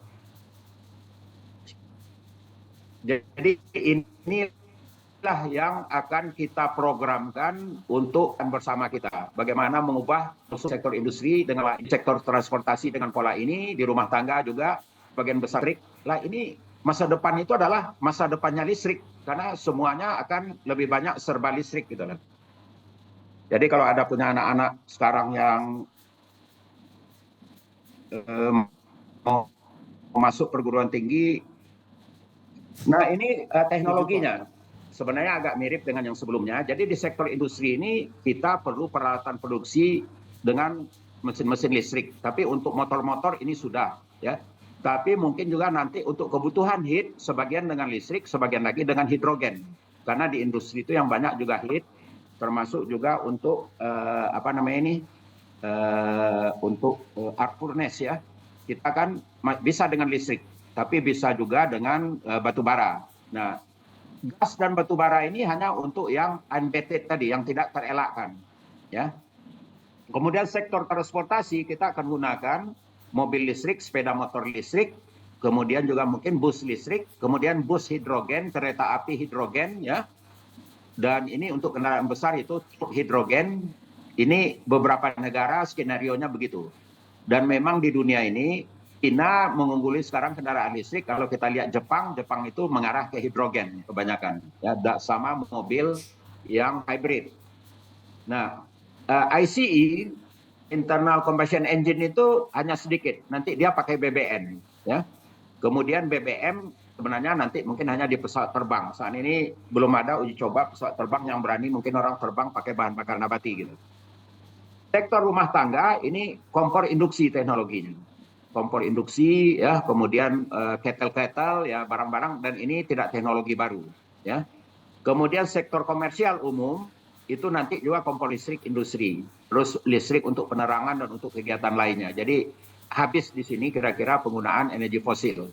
Jadi inilah yang akan kita programkan untuk bersama kita. Bagaimana mengubah sektor industri dengan sektor transportasi dengan pola ini, di rumah tangga juga bagian besar listrik. Lah ini masa depan itu adalah masa depannya listrik karena semuanya akan lebih banyak serba listrik gitu kan. Jadi kalau ada punya anak-anak sekarang yang mau masuk perguruan tinggi, nah ini teknologinya sebenarnya agak mirip dengan yang sebelumnya. Jadi di sektor industri ini kita perlu peralatan produksi dengan mesin-mesin listrik. Tapi untuk motor-motor ini sudah ya. Tapi mungkin juga nanti untuk kebutuhan heat sebagian dengan listrik, sebagian lagi dengan hidrogen. Karena di industri itu yang banyak juga heat, termasuk juga untuk untuk arc furnace ya. Kita kan bisa dengan listrik, tapi bisa juga dengan batu bara. Nah, gas dan batu bara ini hanya untuk yang unbated tadi, yang tidak terelakkan. Ya. Kemudian sektor transportasi kita akan gunakan mobil listrik, sepeda motor listrik, kemudian juga mungkin bus listrik, kemudian bus hidrogen, kereta api hidrogen, ya. Dan ini untuk kendaraan besar itu hidrogen. Ini beberapa negara skenarionya begitu. Dan memang di dunia ini China mengungguli sekarang kendaraan listrik. Kalau kita lihat Jepang itu mengarah ke hidrogen kebanyakan. Ya, sama mobil yang hybrid. Nah, ICE internal combustion engine itu hanya sedikit. Nanti dia pakai BBM, ya. Kemudian BBM sebenarnya nanti mungkin hanya di pesawat terbang. Saat ini belum ada uji coba pesawat terbang yang berani mungkin orang terbang pakai bahan bakar nabati gitu. Sektor rumah tangga ini kompor induksi teknologinya. Kompor induksi, ya, kemudian kettle-kettle, ya, barang-barang, dan ini tidak teknologi baru, ya. Kemudian sektor komersial umum itu nanti juga kompor listrik industri, terus listrik untuk penerangan dan untuk kegiatan lainnya. Jadi habis di sini kira-kira penggunaan energi fosil.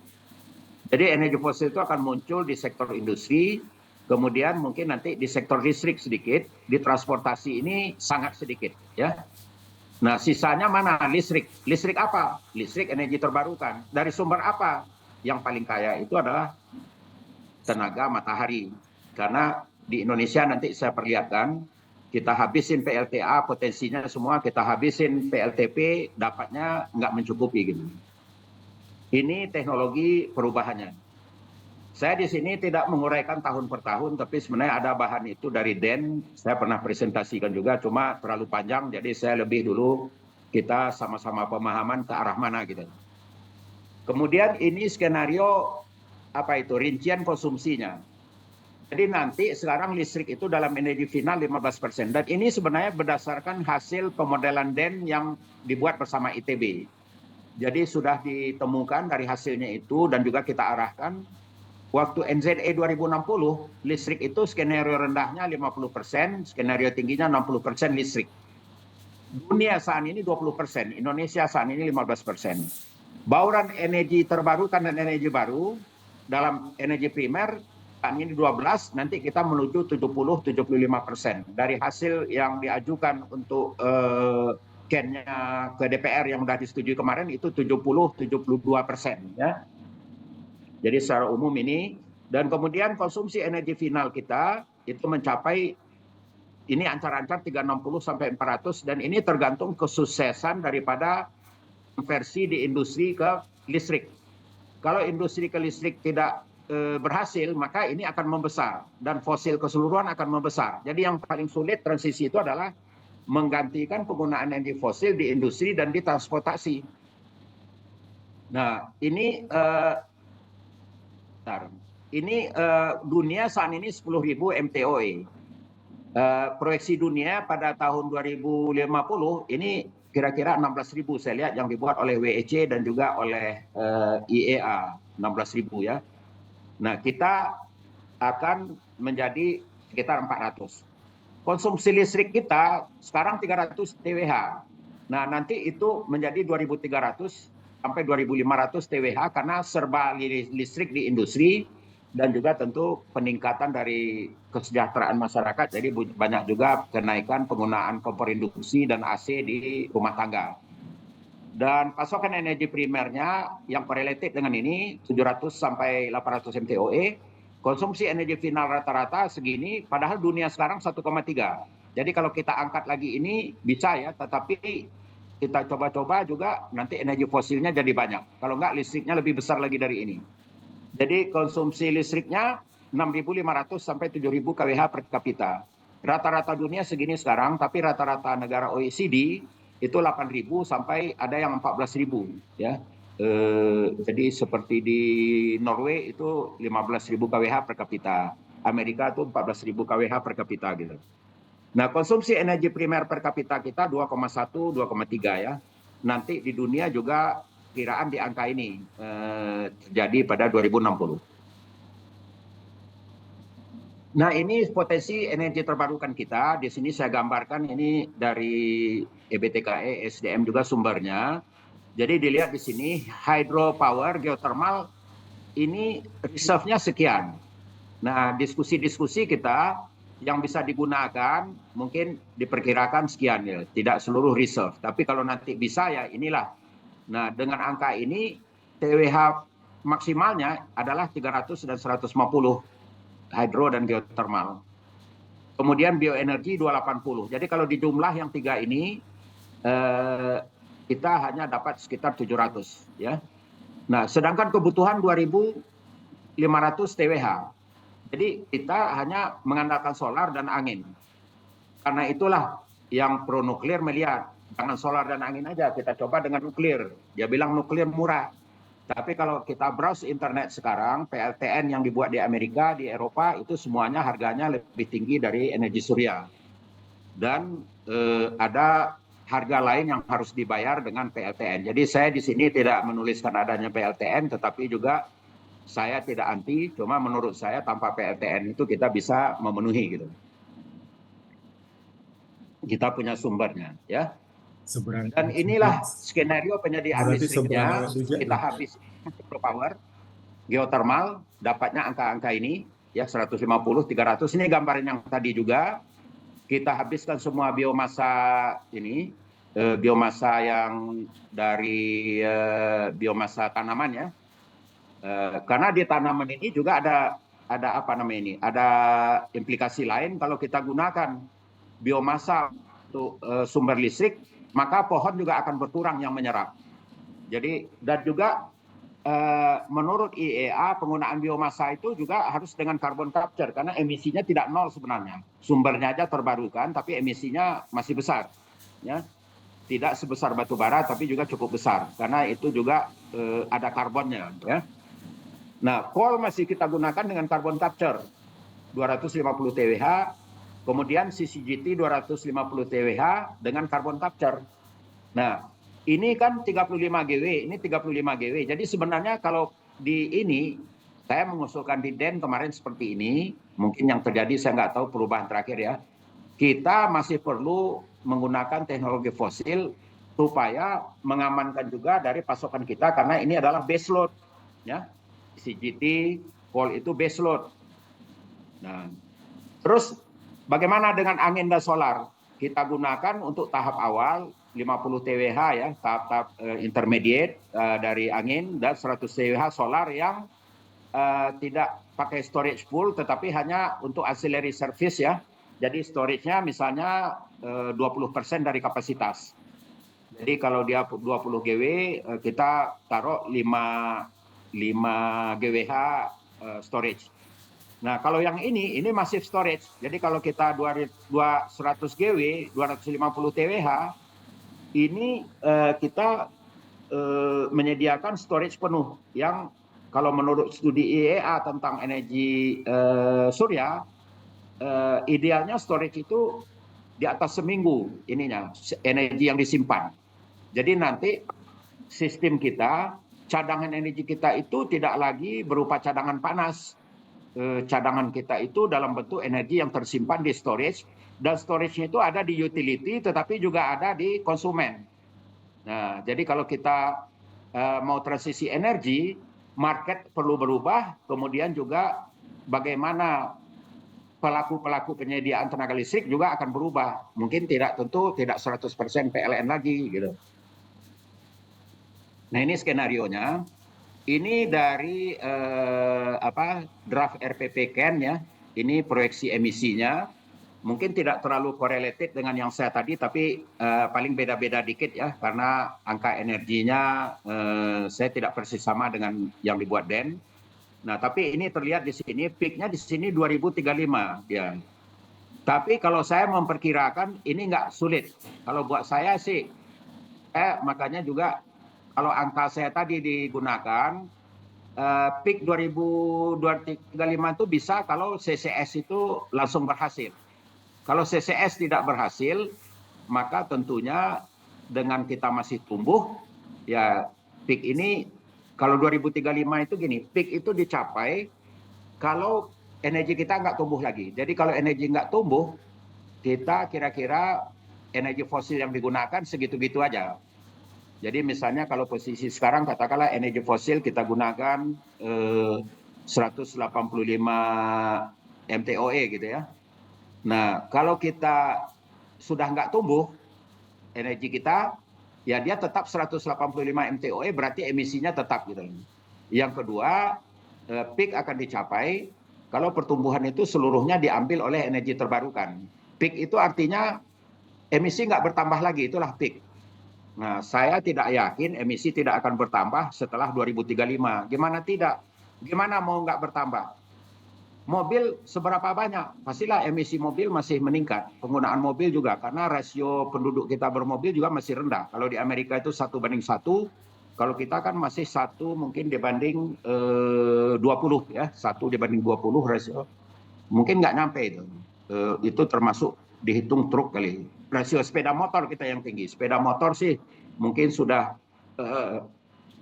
Jadi energi fosil itu akan muncul di sektor industri, kemudian mungkin nanti di sektor listrik sedikit, di transportasi ini sangat sedikit, ya. Nah, sisanya mana? Listrik. Listrik apa? Listrik energi terbarukan. Dari sumber apa? Yang paling kaya itu adalah tenaga matahari. Karena di Indonesia nanti saya perlihatkan, kita habisin PLTA, potensinya semua kita habisin PLTP, dapatnya nggak mencukupi gitu. Ini teknologi perubahannya. Saya di sini tidak menguraikan tahun per tahun, tapi sebenarnya ada bahan itu dari DEN. Saya pernah presentasikan juga, cuma terlalu panjang, jadi saya lebih dulu kita sama-sama pemahaman ke arah mana gitu. Kemudian ini skenario apa itu rincian konsumsinya. Jadi nanti sekarang listrik itu dalam energi final 15%. Dan ini sebenarnya berdasarkan hasil pemodelan DEN yang dibuat bersama ITB. Jadi sudah ditemukan dari hasilnya itu dan juga kita arahkan. Waktu NZE 2060, listrik itu skenario rendahnya 50%, skenario tingginya 60% listrik. Dunia saat ini 20%, Indonesia saat ini 15%. Bauran energi terbarukan dan energi baru dalam energi primer saat ini 12, nanti kita menuju 70-75%. Dari hasil yang diajukan untuk Ken-nya ke DPR yang sudah disetujui kemarin itu 70-72%, ya. Jadi secara umum ini, dan kemudian konsumsi energi final kita itu mencapai, ini ancar-ancar 360 sampai 400, dan ini tergantung kesuksesan daripada konversi di industri ke listrik. Kalau industri ke listrik tidak berhasil, maka ini akan membesar, dan fosil keseluruhan akan membesar. Jadi yang paling sulit transisi itu adalah menggantikan penggunaan energi fosil di industri dan di transportasi. Nah, ini dunia saat ini 10.000 MTOE. Proyeksi dunia pada tahun 2050 ini kira-kira 16.000 saya lihat yang dibuat oleh WEC dan juga oleh IEA, 16.000 ya. Nah, kita akan menjadi sekitar 400. Konsumsi listrik kita sekarang 300 TWh. Nah, nanti itu menjadi 2.300 sampai 2.500 TWh karena serba listrik di industri dan juga tentu peningkatan dari kesejahteraan masyarakat. Jadi banyak juga kenaikan penggunaan kompor induksi dan AC di rumah tangga. Dan pasokan energi primernya yang correlated dengan ini 700 sampai 800 MTOE. Konsumsi energi final rata-rata segini, padahal dunia sekarang 1,3. Jadi kalau kita angkat lagi ini bisa ya, tetapi kita coba-coba juga nanti energi fosilnya jadi banyak. Kalau enggak listriknya lebih besar lagi dari ini. Jadi konsumsi listriknya 6.500 sampai 7.000 kWh per kapita. Rata-rata dunia segini sekarang, tapi rata-rata negara OECD itu 8.000 sampai ada yang 14.000 ya. Jadi seperti di Norway itu 15.000 kWh per kapita. Amerika itu 14.000 kWh per kapita gitu. Nah, konsumsi energi primer per kapita kita 2,1, 2,3 ya. Nanti di dunia juga kiraan di angka ini terjadi pada 2060. Nah, ini potensi energi terbarukan kita. Di sini saya gambarkan ini dari EBTKE, SDM juga sumbernya. Jadi dilihat di sini hydropower, geothermal ini reserve-nya sekian. Nah, diskusi-diskusi kita yang bisa digunakan mungkin diperkirakan sekian ya, tidak seluruh reserve. Tapi kalau nanti bisa ya inilah. Nah, dengan angka ini TWH maksimalnya adalah 300 dan 150 hidro dan geothermal. Kemudian bioenergi 280. Jadi kalau di jumlah yang tiga ini kita hanya dapat sekitar 700 ya. Nah, sedangkan kebutuhan 2.500 TWH. Jadi kita hanya mengandalkan solar dan angin. Karena itulah yang pro nuklir melihat, jangan solar dan angin aja, kita coba dengan nuklir. Dia bilang nuklir murah. Tapi kalau kita browse internet sekarang, PLTN yang dibuat di Amerika, di Eropa, itu semuanya harganya lebih tinggi dari energi surya. Dan ada harga lain yang harus dibayar dengan PLTN. Jadi saya di sini tidak menuliskan adanya PLTN, tetapi juga saya tidak anti, cuma menurut saya tanpa PLTN itu kita bisa memenuhi gitu. Kita punya sumbernya, ya. Dan inilah skenario penyediaan listriknya. Kita habis power, geothermal, dapatnya angka-angka ini, ya 150, 300. Ini gambaran yang tadi juga. Kita habiskan semua biomasa ini, biomasa yang dari biomasa tanaman ya. Karena di tanaman ini juga ada apa namanya ini, ada implikasi lain kalau kita gunakan biomasa untuk sumber listrik, maka pohon juga akan berkurang yang menyerap. Jadi dan juga menurut IEA penggunaan biomasa itu juga harus dengan carbon capture karena emisinya tidak nol sebenarnya. Sumbernya aja terbarukan tapi emisinya masih besar. Ya. Tidak sebesar batu bara tapi juga cukup besar karena itu juga ada karbonnya ya. Nah, coal masih kita gunakan dengan carbon capture 250 TWh, kemudian CCGT 250 TWh dengan carbon capture. Nah, ini kan 35 GW, ini 35 GW. Jadi sebenarnya kalau di ini, saya mengusulkan di DEN kemarin seperti ini, mungkin yang terjadi saya nggak tahu perubahan terakhir ya. Kita masih perlu menggunakan teknologi fosil supaya mengamankan juga dari pasokan kita karena ini adalah base load. Ya. CGT, coal itu base load. Nah, terus bagaimana dengan angin dan solar? Kita gunakan untuk tahap awal 50 TWh ya, tahap intermediate dari angin dan 100 TWh solar yang tidak pakai storage full tetapi hanya untuk ancillary service ya. Jadi storage-nya misalnya 20% dari kapasitas. Jadi kalau dia 20 GW kita taruh 5 GWh storage. Nah, kalau yang ini massive storage. Jadi kalau kita 100 GW, 250 TWh, ini kita menyediakan storage penuh yang kalau menurut studi IEA tentang energi surya, idealnya storage itu di atas seminggu ininya, energi yang disimpan. Jadi nanti sistem kita, cadangan energi kita itu tidak lagi berupa cadangan panas. Cadangan kita itu dalam bentuk energi yang tersimpan di storage, dan storage-nya itu ada di utility tetapi juga ada di konsumen. Nah, jadi kalau kita mau transisi energi, market perlu berubah, kemudian juga bagaimana pelaku-pelaku penyediaan tenaga listrik juga akan berubah. Mungkin tentu tidak 100% PLN lagi gitu. Nah, ini skenarionya. Ini dari draft RPPKN ya. Ini proyeksi emisinya. Mungkin tidak terlalu correlated dengan yang saya tadi, tapi paling beda-beda dikit ya, karena angka energinya saya tidak persis sama dengan yang dibuat DEN. Nah, tapi ini terlihat di sini, peaknya di sini 2035 ya. Tapi kalau saya memperkirakan ini nggak sulit. Kalau buat saya sih, makanya juga kalau angka saya tadi digunakan, peak 2035 itu bisa kalau CCS itu langsung berhasil. Kalau CCS tidak berhasil, maka tentunya dengan kita masih tumbuh, ya peak ini, kalau 2035 itu gini, peak itu dicapai kalau energi kita nggak tumbuh lagi. Jadi kalau energi nggak tumbuh, kita kira-kira energi fosil yang digunakan segitu-gitu aja. Jadi misalnya kalau posisi sekarang katakanlah energi fosil kita gunakan 185 MTOE gitu ya. Nah, kalau kita sudah nggak tumbuh energi kita, ya dia tetap 185 MTOE, berarti emisinya tetap gitu. Yang kedua, peak akan dicapai kalau pertumbuhan itu seluruhnya diambil oleh energi terbarukan. Peak itu artinya emisi nggak bertambah lagi, itulah peak. Nah, saya tidak yakin emisi tidak akan bertambah setelah 2035. Gimana tidak? Gimana mau nggak bertambah? Mobil seberapa banyak? Pastilah emisi mobil masih meningkat. Penggunaan mobil juga, karena rasio penduduk kita bermobil juga masih rendah. Kalau di Amerika itu 1:1, kalau kita kan masih 1 mungkin dibanding 20 ya, 1:20 rasio. Mungkin nggak nyampe itu. Itu termasuk dihitung truk kali. Rasio sepeda motor kita yang tinggi. Sepeda motor sih mungkin sudah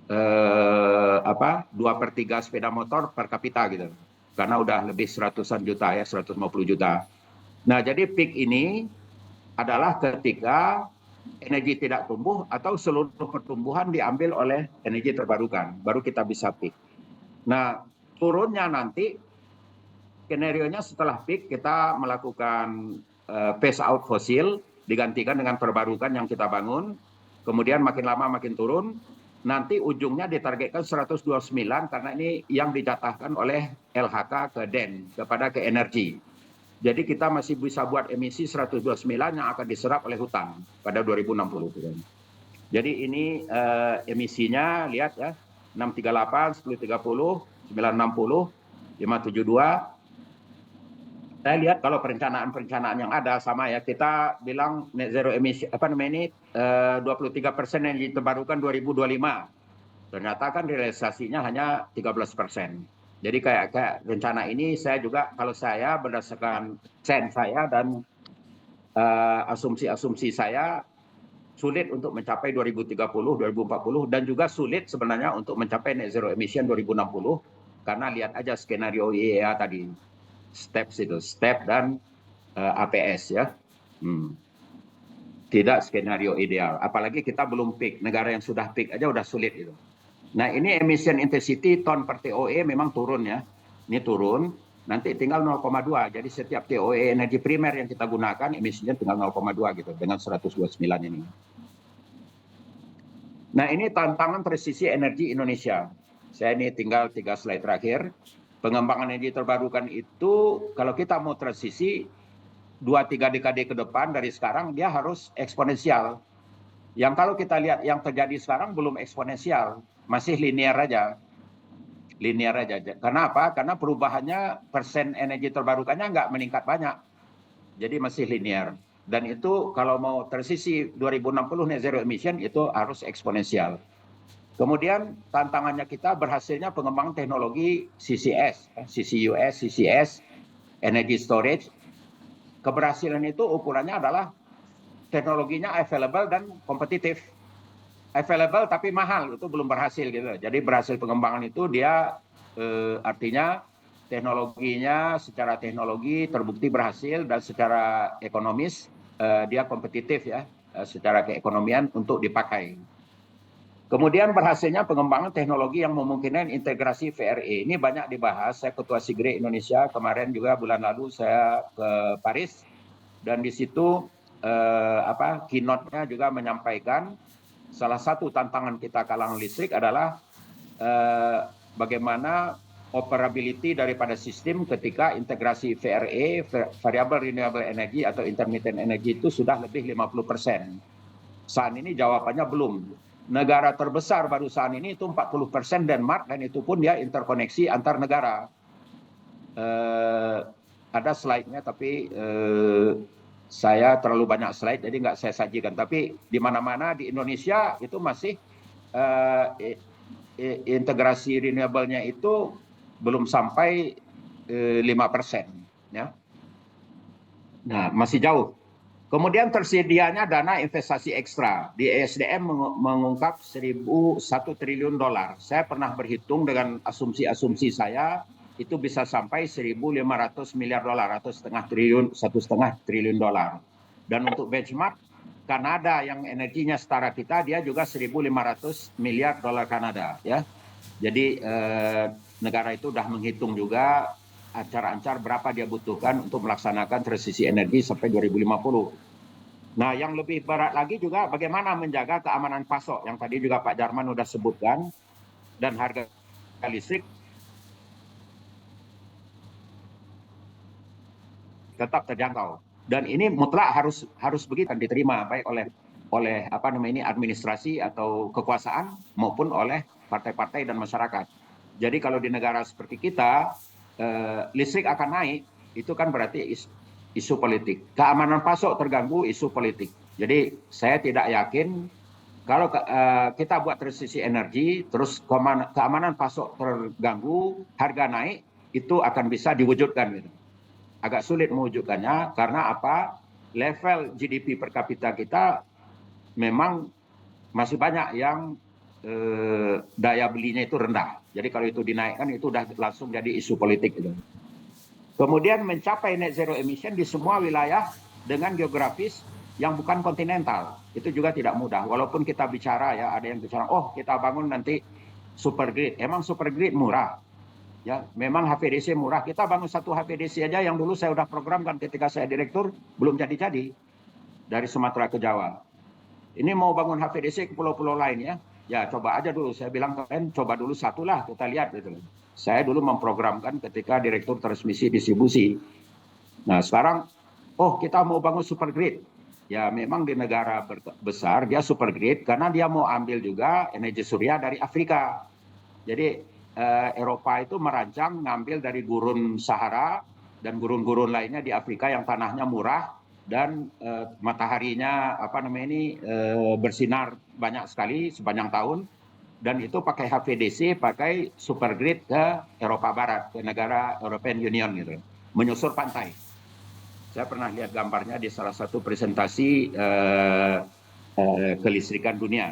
2/3 sepeda motor per kapita gitu. Karena udah lebih 100-an juta ya, 150 juta. Nah, jadi peak ini adalah ketika energi tidak tumbuh atau seluruh pertumbuhan diambil oleh energi terbarukan. Baru kita bisa peak. Nah, turunnya nanti skenario-nya setelah peak kita melakukan phase out fosil, digantikan dengan terbarukan yang kita bangun, kemudian makin lama makin turun, nanti ujungnya ditargetkan 129 karena ini yang dijatahkan oleh LHK ke DEN, ke energi. Jadi kita masih bisa buat emisi 129 yang akan diserap oleh hutan pada 2060. Jadi ini emisinya, lihat ya, 638, 1030, 960, 572. Saya lihat kalau perencanaan yang ada sama ya, kita bilang net zero emisi 23% energi terbarukan 2025. Ternyata kan realisasinya hanya 13%. Jadi kayak rencana ini saya juga, kalau saya berdasarkan sen saya dan asumsi-asumsi saya, sulit untuk mencapai 2030, 2040 dan juga sulit sebenarnya untuk mencapai net zero emission 2060 karena lihat aja skenario IEA tadi. Step dan APS ya. Tidak skenario ideal. Apalagi kita belum peak. Negara yang sudah peak aja udah sulit itu. Nah, ini emission intensity ton per TOE memang turun ya. Ini turun. Nanti tinggal 0,2. Jadi setiap TOE energi primer yang kita gunakan emisinya tinggal 0,2 gitu dengan 129 ini. Nah, ini tantangan transisi energi Indonesia. Saya ini tinggal 3 slide terakhir. Pengembangan energi terbarukan itu kalau kita mau transisi 2-3 dekade ke depan dari sekarang dia harus eksponensial. Yang kalau kita lihat yang terjadi sekarang belum eksponensial, masih linear aja. Linear aja. Karena apa? Karena perubahannya persen energi terbarukannya nggak meningkat banyak. Jadi masih linear. Dan itu kalau mau transisi 2060 net zero emission itu harus eksponensial. Kemudian tantangannya kita berhasilnya pengembangan teknologi CCS, CCUS, CCS, energy storage. Keberhasilan itu ukurannya adalah teknologinya available dan kompetitif. Available tapi mahal, itu belum berhasil gitu. Jadi berhasil pengembangan itu dia artinya teknologinya secara teknologi terbukti berhasil dan secara ekonomis dia kompetitif ya, secara keekonomian untuk dipakai. Kemudian berhasilnya pengembangan teknologi yang memungkinkan integrasi VRE. Ini banyak dibahas. Saya Ketua SIGRE Indonesia kemarin juga bulan lalu saya ke Paris dan di situ keynote-nya juga menyampaikan salah satu tantangan kita kalangan listrik adalah bagaimana operability daripada sistem ketika integrasi VRE, variable renewable energy atau intermittent energy itu sudah lebih 50%. Saat ini jawabannya belum. Negara terbesar baru saat ini itu 40% Denmark dan itu pun dia interkoneksi antar negara. Ada slide-nya tapi saya terlalu banyak slide jadi nggak saya sajikan. Tapi di mana-mana di Indonesia itu masih integrasi renewable-nya itu belum sampai 5%. Ya. Nah, masih jauh. Kemudian tersedianya dana investasi ekstra. Di ESDM mengungkap 1 triliun dolar. Saya pernah berhitung dengan asumsi-asumsi saya, itu bisa sampai 1.500 miliar dolar atau 1,5 triliun dolar. Dan untuk benchmark, Kanada yang energinya setara kita, dia juga 1.500 miliar dolar Kanada. Ya. Jadi negara itu sudah menghitung juga ancar-ancar berapa dia butuhkan untuk melaksanakan transisi energi sampai 2050. Nah, yang lebih berat lagi juga bagaimana menjaga keamanan pasok yang tadi juga Pak Jarman sudah sebutkan, dan harga listrik tetap terjangkau. Dan ini mutlak harus begitu diterima baik oleh administrasi atau kekuasaan maupun oleh partai-partai dan masyarakat. Jadi kalau di negara seperti kita listrik akan naik, itu kan berarti isu politik. Keamanan pasok terganggu, isu politik. Jadi saya tidak yakin kalau kita buat transisi energi, terus keamanan pasok terganggu, harga naik, itu akan bisa diwujudkan. Gitu. Agak sulit mewujudkannya karena apa? Level GDP per kapita kita memang masih banyak yang daya belinya itu rendah. Jadi kalau itu dinaikkan itu udah langsung jadi isu politik. Gitu. Kemudian mencapai net zero emission di semua wilayah dengan geografis yang bukan kontinental. Itu juga tidak mudah. Walaupun kita bicara ya, ada yang bicara, oh kita bangun nanti super grid. Emang super grid murah. Ya, memang HVDC murah. Kita bangun satu HVDC aja yang dulu saya udah programkan ketika saya direktur, belum jadi-jadi dari Sumatera ke Jawa. Ini mau bangun HVDC ke pulau-pulau lain ya. Ya coba aja dulu, saya bilang kalian coba dulu satu lah, kita lihat gitu. Saya dulu memprogramkan ketika direktur transmisi distribusi. Nah sekarang, oh kita mau bangun super grid. Ya memang di negara besar dia super grid karena dia mau ambil juga energi surya dari Afrika. Jadi Eropa itu merancang ngambil dari gurun Sahara dan gurun-gurun lainnya di Afrika yang tanahnya murah dan mataharinya bersinar banyak sekali sepanjang tahun, dan itu pakai HVDC, pakai super grid ke Eropa Barat, ke negara European Union gitu, menyusur pantai. Saya pernah lihat gambarnya di salah satu presentasi kelistrikan dunia.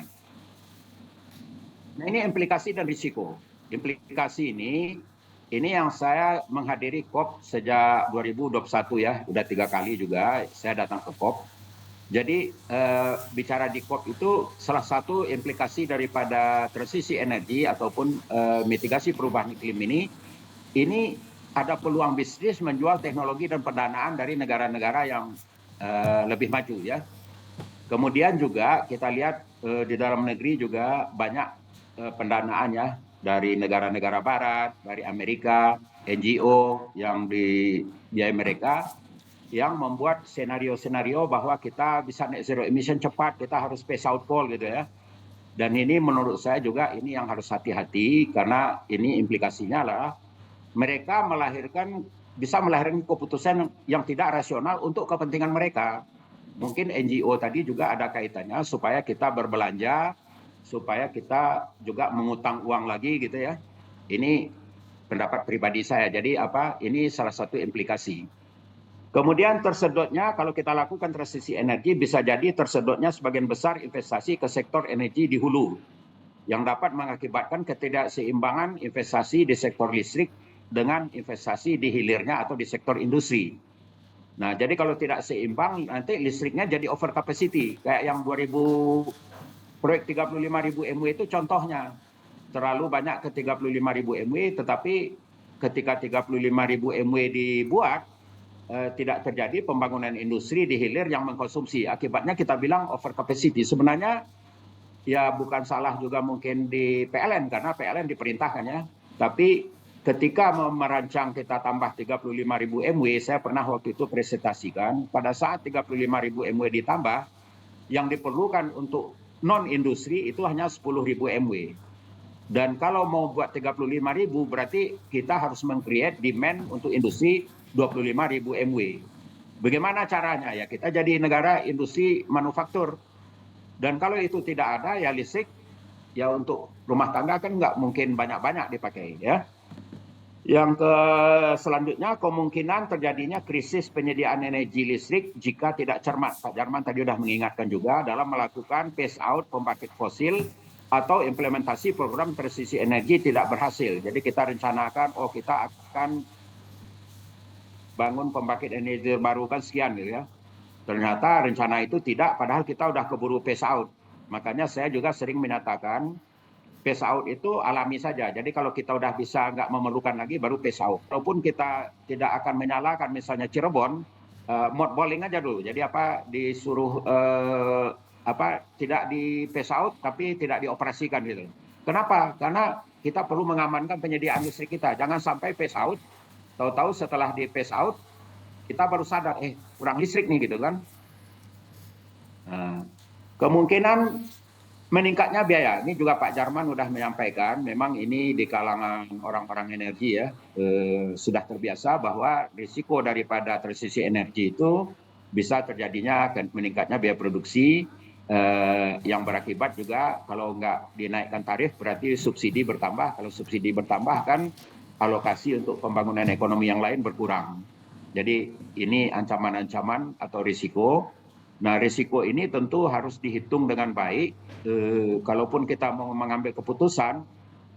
Nah ini implikasi dan risiko. Implikasi ini yang saya menghadiri COP sejak 2021 ya, udah 3 kali juga saya datang ke COP. Jadi bicara di COP itu salah satu implikasi daripada transisi energi ataupun mitigasi perubahan iklim ini ada peluang bisnis menjual teknologi dan pendanaan dari negara-negara yang lebih maju ya. Kemudian juga kita lihat di dalam negeri juga banyak pendanaan ya, dari negara-negara barat, dari Amerika, NGO yang dibiayai mereka, yang membuat senario-senario bahwa kita bisa net zero emission cepat, kita harus phase out coal gitu ya. Dan ini menurut saya juga ini yang harus hati-hati karena ini implikasinya lah mereka bisa melahirkan keputusan yang tidak rasional untuk kepentingan mereka. Mungkin NGO tadi juga ada kaitannya supaya kita berbelanja, supaya kita juga mengutang uang lagi gitu ya. Ini pendapat pribadi saya. Jadi ini salah satu implikasi. Kemudian tersedotnya kalau kita lakukan transisi energi bisa jadi tersedotnya sebagian besar investasi ke sektor energi di hulu yang dapat mengakibatkan ketidakseimbangan investasi di sektor listrik dengan investasi di hilirnya atau di sektor industri. Nah, jadi kalau tidak seimbang nanti listriknya jadi over capacity kayak yang 2000 proyek 35.000 MW itu contohnya. Terlalu banyak ke 35.000 MW, tetapi ketika 35.000 MW dibuat, tidak terjadi pembangunan industri di hilir yang mengkonsumsi. Akibatnya kita bilang over capacity. Sebenarnya ya bukan salah juga mungkin di PLN, karena PLN diperintahkan ya. Tapi ketika merancang kita tambah 35.000 MW, saya pernah waktu itu presentasikan, pada saat 35.000 MW ditambah, yang diperlukan untuk non-industri itu hanya 10.000 MW. Dan kalau mau buat 35.000 berarti kita harus meng-create demand untuk industri 25.000 MW. Bagaimana caranya? Ya kita jadi negara industri manufaktur. Dan kalau itu tidak ada ya listrik ya untuk rumah tangga kan nggak mungkin banyak-banyak dipakai ya. Yang selanjutnya kemungkinan terjadinya krisis penyediaan energi listrik jika tidak cermat. Pak Jarman tadi sudah mengingatkan juga dalam melakukan phase out pembangkit fosil atau implementasi program transisi energi tidak berhasil. Jadi kita rencanakan, kita akan bangun pembangkit energi terbarukan sekian gitu ya. Ternyata rencana itu tidak, padahal kita sudah keburu phase out. Makanya saya juga sering menyatakan phase out itu alami saja. Jadi kalau kita udah bisa nggak memerlukan lagi, baru phase out. Walaupun kita tidak akan menyalakan misalnya Cirebon, mothballing aja dulu. Jadi disuruh tidak di phase out, tapi tidak dioperasikan gitu. Kenapa? Karena kita perlu mengamankan penyediaan listrik kita. Jangan sampai phase out, tahu-tahu setelah di phase out, kita baru sadar, kurang listrik nih gitu kan. Nah, kemungkinan meningkatnya biaya. Ini juga Pak Jarman sudah menyampaikan, memang ini di kalangan orang-orang energi ya, sudah terbiasa bahwa risiko daripada transisi energi itu bisa terjadinya meningkatnya biaya produksi, yang berakibat juga kalau nggak dinaikkan tarif berarti subsidi bertambah. Kalau subsidi bertambah kan alokasi untuk pembangunan ekonomi yang lain berkurang. Jadi ini ancaman-ancaman atau risiko. Nah, risiko ini tentu harus dihitung dengan baik. Kalaupun kita mau mengambil keputusan,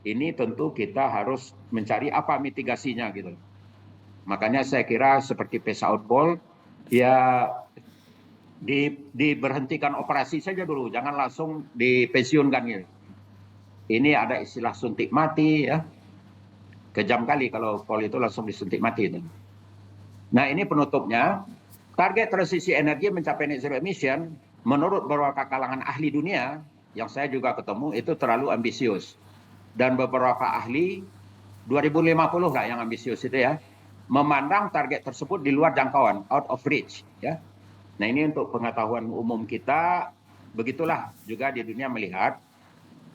ini tentu kita harus mencari apa mitigasinya gitu. Makanya saya kira seperti phase out coal, ya diberhentikan operasi saja dulu, jangan langsung dipensiunkan gitu. Ini ada istilah suntik mati ya. Kejam kali kalau coal itu langsung disuntik mati itu. Nah, ini penutupnya. Target transisi energi mencapai net zero emission, menurut beberapa kalangan ahli dunia, yang saya juga ketemu, itu terlalu ambisius. Dan beberapa ahli, 2050 lah yang ambisius itu ya, memandang target tersebut di luar jangkauan, out of reach. Ya. Nah, ini untuk pengetahuan umum kita, begitulah juga di dunia melihat,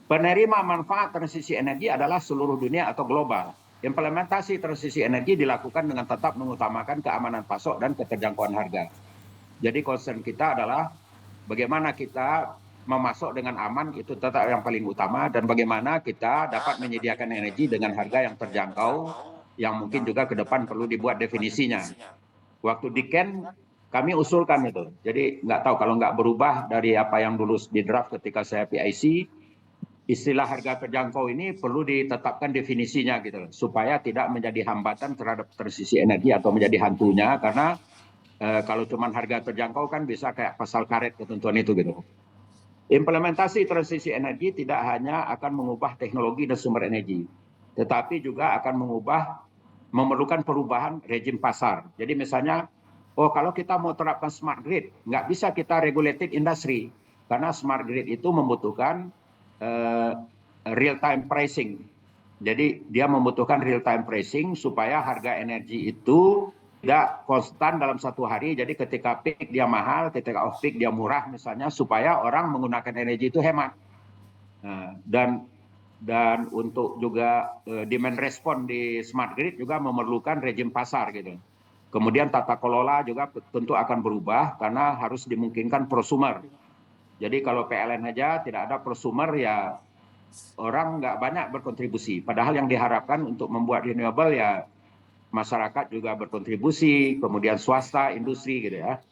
penerima manfaat transisi energi adalah seluruh dunia atau global. Implementasi transisi energi dilakukan dengan tetap mengutamakan keamanan pasok dan keterjangkauan harga. Jadi concern kita adalah bagaimana kita memasok dengan aman, itu tetap yang paling utama, dan bagaimana kita dapat menyediakan energi dengan harga yang terjangkau, yang mungkin juga ke depan perlu dibuat definisinya. Waktu di Ken, kami usulkan itu. Jadi nggak tahu kalau nggak berubah dari apa yang dulu di draft ketika saya PIC, istilah harga terjangkau ini perlu ditetapkan definisinya gitu, supaya tidak menjadi hambatan terhadap transisi energi atau menjadi hantunya, karena kalau cuma harga terjangkau kan bisa kayak pasal karet ketentuan itu gitu. Implementasi transisi energi tidak hanya akan mengubah teknologi dan sumber energi, tetapi juga akan memerlukan perubahan rejim pasar. Jadi misalnya, kalau kita mau terapkan smart grid, nggak bisa kita regulated industry, karena smart grid itu membutuhkan real time pricing. Jadi dia membutuhkan real time pricing supaya harga energi itu tidak konstan dalam satu hari. Jadi ketika peak dia mahal, ketika off peak dia murah misalnya, supaya orang menggunakan energi itu hemat. Nah, dan untuk juga demand respon di smart grid juga memerlukan rejim pasar gitu. Kemudian tata kelola juga tentu akan berubah karena harus dimungkinkan prosumer. Jadi kalau PLN aja tidak ada prosumer, ya orang nggak banyak berkontribusi. Padahal yang diharapkan untuk membuat renewable ya masyarakat juga berkontribusi, kemudian swasta, industri gitu ya.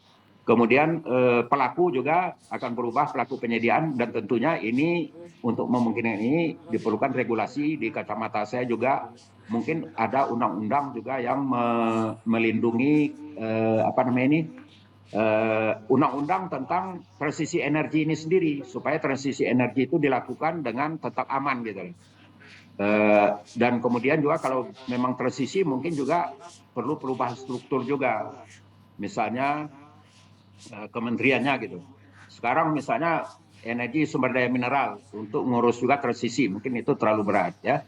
Kemudian pelaku juga akan berubah, pelaku penyediaan, dan tentunya ini untuk memungkinkan ini diperlukan regulasi. Di kacamata saya juga mungkin ada undang-undang juga yang melindungi undang-undang tentang transisi energi ini sendiri, supaya transisi energi itu dilakukan dengan tetap aman gitu. Dan kemudian juga kalau memang transisi mungkin juga perlu perubahan struktur juga, misalnya kementeriannya gitu. Sekarang misalnya energi sumber daya mineral, untuk ngurus juga transisi mungkin itu terlalu berat ya.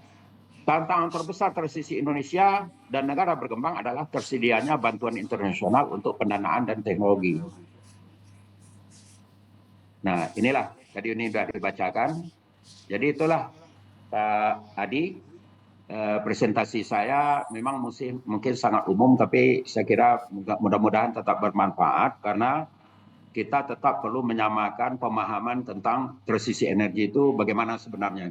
Tantangan terbesar transisi Indonesia dan negara berkembang adalah tersedianya bantuan internasional untuk pendanaan dan teknologi. Nah, inilah tadi ini sudah dibacakan. Jadi itulah Pak Adi, presentasi saya memang mungkin sangat umum, tapi saya kira mudah-mudahan tetap bermanfaat, karena kita tetap perlu menyamakan pemahaman tentang transisi energi itu bagaimana sebenarnya.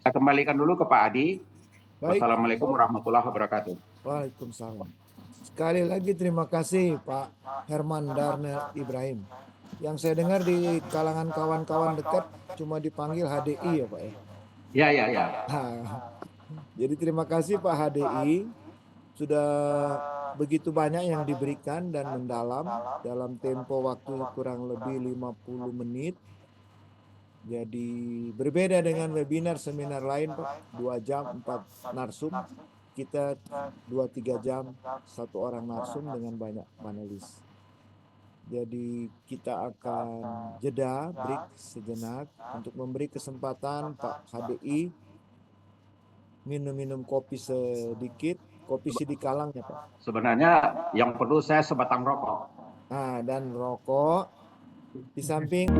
Saya kembalikan dulu ke Pak Adi. Baik. Wassalamualaikum warahmatullahi wabarakatuh. Waalaikumsalam. Sekali lagi terima kasih Pak Herman Darnel Ibrahim. Yang saya dengar di kalangan kawan-kawan dekat cuma dipanggil HDI ya Pak ya? Ya. Jadi terima kasih Pak HDI, sudah begitu banyak yang diberikan dan mendalam dalam tempo waktu kurang lebih 50 menit. Jadi berbeda dengan webinar seminar lain Pak, 2 jam 4 narsum, kita 2-3 jam 1 orang narsum dengan banyak panelis. Jadi kita akan jeda, break sejenak untuk memberi kesempatan Pak HDI minum-minum kopi sedikit, kopi sidikalang ya Pak. Sebenarnya yang perlu saya sebatang rokok. Nah, dan rokok di samping